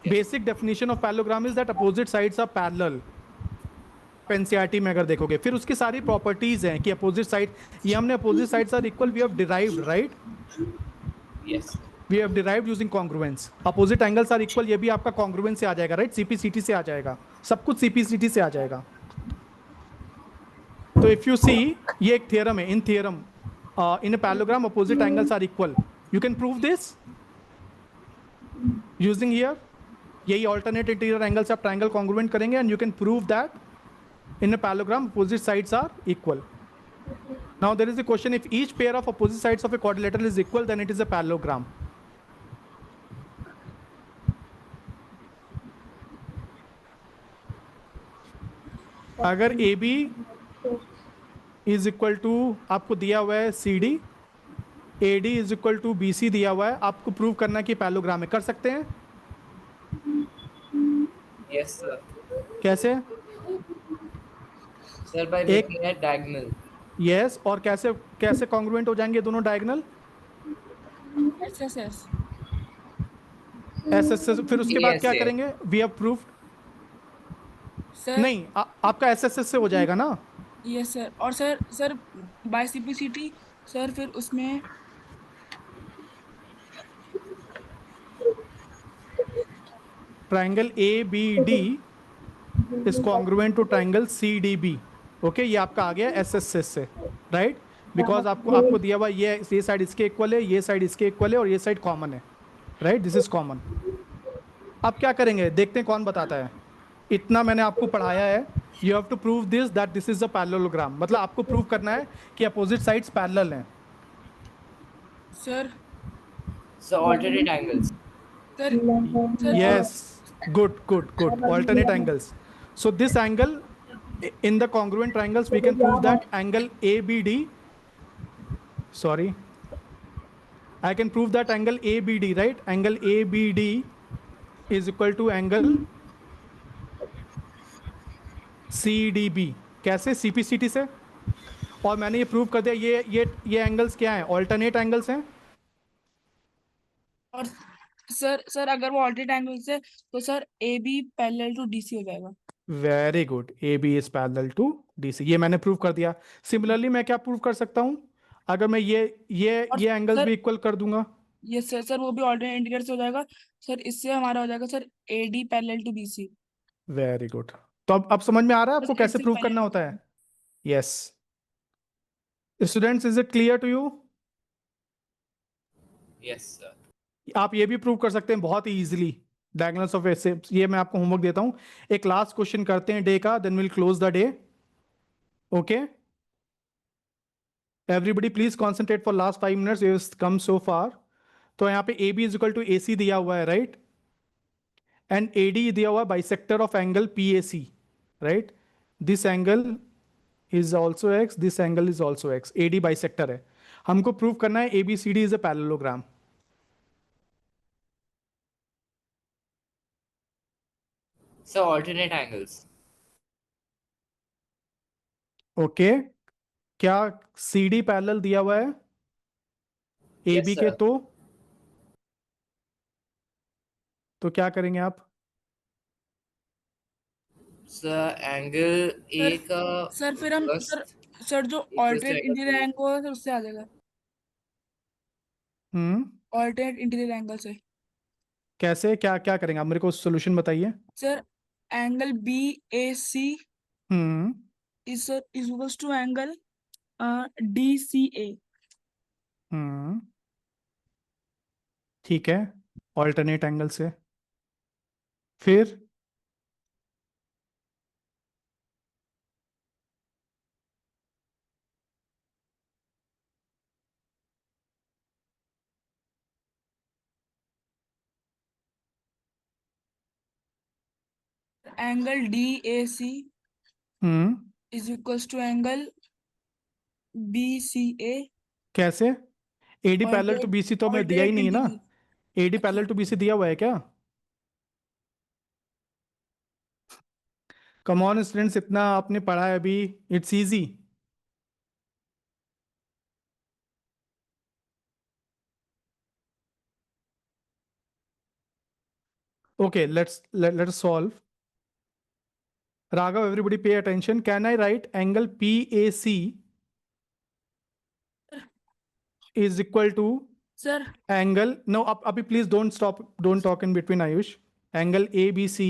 Speaker 1: Basic definition of parallelogram is that opposite sides are parallel. NCERT में अगर देखोगे फिर उसकी सारी प्रॉपर्टीज हैं कि अपोजिट साइड, ये हमने opposite sides are equal we have derived, right?
Speaker 2: Yes.
Speaker 1: We have derived using congruence. Opposite angles are equal, ये भी आपका कॉन्ग्रुएंस से आ जाएगा, राइट? CPCT से आ जाएगा, सब कुछ CPCT से आ जाएगा। तो इफ यू सी, ये एक थ्योरम है, in theorem in a parallelogram opposite angles are equal, you can prove this using here, यही ऑल्टरनेट इंटीरियर एंगल्स आप ट्रायंगल कॉन्ग्रुएंट करेंगे and you can prove that in a parallelogram opposite sides are equal. Now there is a question, if each pair of opposite sides of a quadrilateral is equal then it is a parallelogram. अगर AB is equal to आपको दिया हुआ है CD, AD is equal to BC दिया हुआ है, आपको prove करना कि पैरेललोग्राम है, कर सकते हैं?
Speaker 2: Yes, sir.
Speaker 1: कैसे?
Speaker 2: Sir, by looking at diagonal.
Speaker 1: Yes, और कैसे कॉन्ग्रुएंट हो जाएंगे दोनों डायगोनल?
Speaker 3: एसएसएस।
Speaker 1: एसएसएस, फिर उसके बाद
Speaker 2: Yes,
Speaker 1: क्या
Speaker 2: yes.
Speaker 1: करेंगे? We have proved.
Speaker 3: सर
Speaker 1: नहीं, आपका एसएसएस से हो जाएगा ना?
Speaker 3: Yes sir. और सर बाय सिंपलिसिटी सर फिर उसमें
Speaker 1: triangle ABD is congruent to triangle CDB। Okay, ये आपका आ गया एसएसएस से, राइट? बिकॉज आपको दिया हुआ ये साइड इसके इक्वल है, ये साइड इसके इक्वल है और ये साइड कॉमन है, राइट? This is common. अब क्या करेंगे, देखते हैं कौन बताता है। इतना मैंने आपको पढ़ाया है. You have to prove this that this is a parallelogram. मतलब आपको प्रूव करना है कि अपोजिट साइड्स पैरेलल हैं.
Speaker 3: Sir
Speaker 2: So alternate angles.
Speaker 3: Sir
Speaker 1: Yes, good. Alternate angles. So this angle in the congruent triangles, we can prove that angle ABD. Sorry, I can prove that angle ABD, right? Angle ABD is equal to angle CDB. कैसे? CPCT से. और मैंने ये prove कर दिया. ये angles क्या हैं? ऑल्टरनेट एंगल्स हैं.
Speaker 3: और सर अगर वो ऑल्टरनेट एंगल से तो sir A B parallel to DC हो जाएगा.
Speaker 1: Very good. AB is parallel to DC. ये मैंने प्रूव कर दिया. सिमिलरली मैं क्या प्रूव कर सकता हूँ? अगर मैं ये एंगल्स
Speaker 3: सर-
Speaker 1: भी इक्वल कर दूंगा.
Speaker 3: ये सर वो भी ऑल्टरनेट इंटीग्रल से हो जाएगा सर. इससे हमारा हो जाएगा sir A D parallel to BC.
Speaker 1: Very good. तो अब समझ में आ रहा है आपको
Speaker 3: बस
Speaker 1: कैसे
Speaker 3: इससे
Speaker 1: प्रूव
Speaker 3: पहले-
Speaker 1: करना होता है? Yes. Students, is it clear to you?
Speaker 2: Yes, sir.
Speaker 1: आप ये भी प्रूव कर सकते हैं बहुत ही इजीली. डायगोनल्स ऑफ ऐसे. ये मैं आपको होमवर्क देता हूँ. एक लास्ट क्वेश्चन करते हैं डे का, then will close the day. Okay, everybody please concentrate for last 5 minutes. You have come so far. तो यहाँ पे AB is equal to AC दिया हुआ है, राइट? एंड AD दिया हुआ है bisector of angle PAC, right? This angle is also X, this angle is also X. AD bisector है. हमको प्रूव करना है ABCD is a parallelogram.
Speaker 2: So alternate angles.
Speaker 1: Okay, क्या CD पैरेलल दिया हुआ है AB
Speaker 2: Yes,
Speaker 1: के?
Speaker 2: sir.
Speaker 1: तो क्या करेंगे आप?
Speaker 2: Sir, angle A का
Speaker 3: सर फिर हम
Speaker 2: first
Speaker 3: सर जो
Speaker 2: equals to
Speaker 3: alternate
Speaker 2: angle
Speaker 3: interior
Speaker 2: B.
Speaker 3: Angle है सर उससे आ जाएगा. ऑल्टरनेट इंटीरियर एंगल से
Speaker 1: कैसे? क्या क्या करेंगे आप? मेरे को सोल्यूशन बताइए.
Speaker 3: Sir angle B A C
Speaker 1: hmm
Speaker 3: is equals to angle D C A.
Speaker 1: हम्म ठीक है, ऑल्टरनेट एंगल से. फिर
Speaker 3: angle D A C
Speaker 1: hmm
Speaker 3: is equals to angle B C A.
Speaker 1: कैसे? AD पैरेलल टू BC तो हमें दिया ही नहीं है ना. AD पैरेलल टू BC दिया हुआ है क्या? कम ऑन स्टूडेंट्स, इतना आपने पढ़ा है अभी. It's easy. Okay, let's solve. Raghav, everybody pay attention. Can I write angle PAC is equal to
Speaker 3: sir
Speaker 1: angle? No, Abhi, please don't stop. Don't talk in between, Ayush. Angle ABC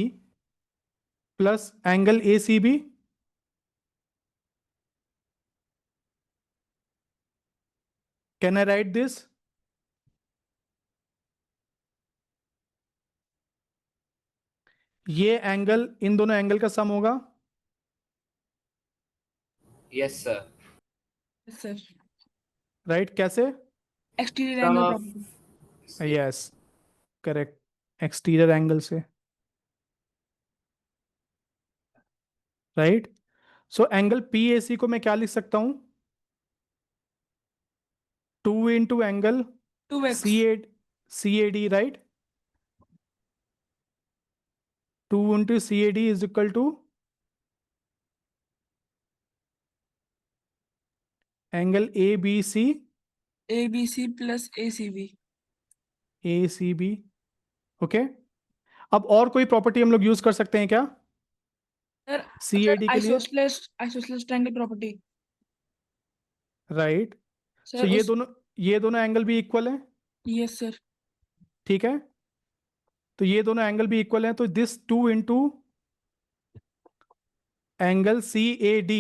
Speaker 1: plus angle ACB. Can I write this? ये angle इन दोनों angle का sum होगा.
Speaker 2: Yes, sir.
Speaker 3: Sir
Speaker 1: right? कैसे?
Speaker 3: Exterior
Speaker 2: Sum
Speaker 3: angle
Speaker 2: of
Speaker 3: property.
Speaker 1: Yes, correct. Exterior angle से, right? So angle PAC को मैं क्या लिख सकता हूं? 2 इंटू एंगल
Speaker 3: 2x.
Speaker 1: CAD, राइट? 2 into CAD is equal to angle ABC
Speaker 3: ABC plus ACB.
Speaker 1: ACB. Okay, अब और कोई प्रॉपर्टी हम लोग यूज कर सकते हैं क्या
Speaker 3: सर
Speaker 1: CAD के लिए?
Speaker 3: Isosceles triangle property.
Speaker 1: Right. So
Speaker 3: sir
Speaker 1: ये दोनों एंगल भी इक्वल है.
Speaker 3: Yes sir.
Speaker 1: ठीक है, तो ये दोनों एंगल भी इक्वल हैं. तो this 2 into angle CAD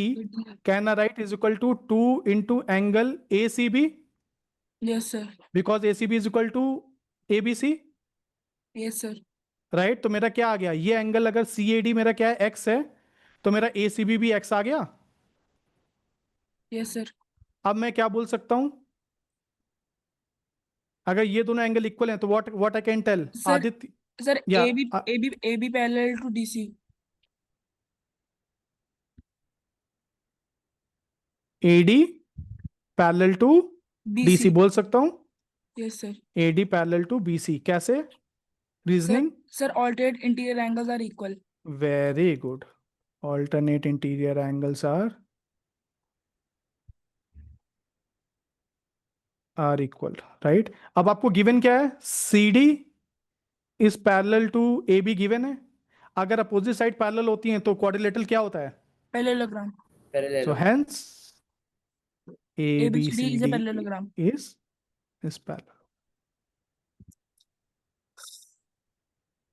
Speaker 1: can I write is equal to 2 into angle ACB
Speaker 3: yes sir.
Speaker 1: because ACB is equal to ABC.
Speaker 3: Yes sir.
Speaker 1: Right? तो मेरा क्या आ गया, ये एंगल अगर CAD मेरा क्या है, x है, तो मेरा ACB भी x आ गया।
Speaker 3: Yes sir.
Speaker 1: अब मैं क्या बोल सकता हूं, अगर ये दोनों एंगल इक्वल हैं तो what I can tell
Speaker 3: sir
Speaker 1: Aditya,
Speaker 3: sir
Speaker 1: या
Speaker 3: AB parallel to DC।
Speaker 1: AD parallel to DC
Speaker 3: BC।
Speaker 1: बोल सकता हूं,
Speaker 3: yes sir.
Speaker 1: AD parallel to BC, कैसे reasoning?
Speaker 3: Sir alternate interior angles are equal।
Speaker 1: Very good, alternate interior angles are equal, right? अब आपको given क्या है, CD is parallel to AB given है। अगर अपोजिट साइड पैरेलल होती हैं तो क्वाड्रिलेटरल क्या होता है,
Speaker 3: Parallelogram।
Speaker 1: So
Speaker 2: Parallelogram.
Speaker 1: Hence
Speaker 3: ABCD is a
Speaker 1: ABCD
Speaker 3: parallelogram।
Speaker 1: is parallel.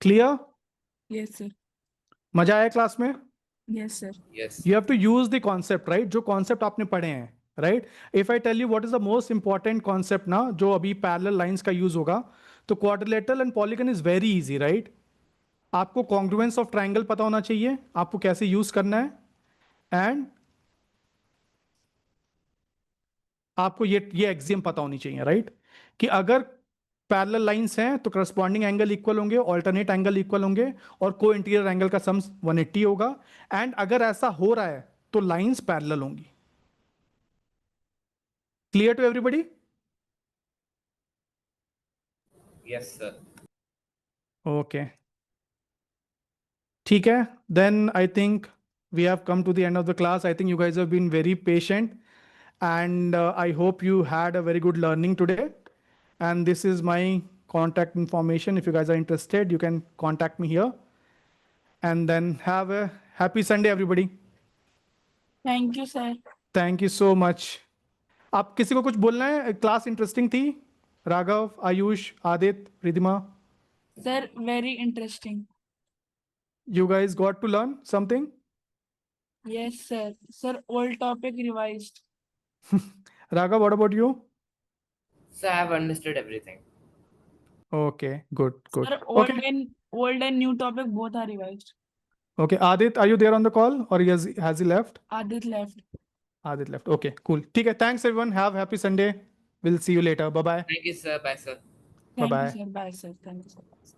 Speaker 1: Clear?
Speaker 3: Yes sir।
Speaker 1: मजा आया क्लास में?
Speaker 3: Yes sir।
Speaker 2: Yes.
Speaker 1: You have to use the concept, right? जो कॉन्सेप्ट आपने पढ़े हैं, right? If I tell you what is the most important concept ना, जो अभी पैरेलल लाइंस का यूज होगा, तो quadrilateral and polygon is very easy, right? आपको कॉन्ग्रुएंस ऑफ ट्राइंगल पता होना चाहिए, आपको कैसे यूज करना है, एंड आपको ये एक्सियम पता होनी चाहिए, राइट? कि अगर पैरेलल लाइंस हैं तो करस्पॉन्डिंग एंगल इक्वल होंगे, ऑल्टरनेट एंगल इक्वल होंगे, और को इंटीरियर एंगल का सम 180 होगा। एंड अगर ऐसा हो रहा है तो लाइंस पैरेलल होंगी। Clear to everybody?
Speaker 2: Yes, sir.
Speaker 1: Okay, ठीक है, then I think we have come to the end of the class. I think you guys have been very patient and I hope you had a very good learning today, and this is my contact information. If you guys are interested, you can contact me here, and then have a happy Sunday everybody.
Speaker 3: Thank you sir।
Speaker 1: Thank you so much. आप किसी को कुछ बोलना है? Class interesting थी? Raghav, Ayush, Aditya, Ridhima,
Speaker 3: Sir very interesting।
Speaker 1: you guys got to learn something?
Speaker 3: Yes sir। Sir all topic revised।
Speaker 1: Raghav, what about you?
Speaker 2: So I have understood everything.
Speaker 1: Okay, good.
Speaker 3: Sir
Speaker 1: Okay,
Speaker 3: old and new topic both are revised।
Speaker 1: okay. Adit, are you there on the call, or has he left?
Speaker 3: Adit left।
Speaker 1: Adit left. Okay, cool. ठीक है, thanks everyone. Have happy Sunday. We'll see you later. Bye bye.
Speaker 2: Thank you, sir. Bye, sir.
Speaker 1: Bye
Speaker 3: Thank
Speaker 1: bye.
Speaker 3: you sir। Bye sir। Thank you sir।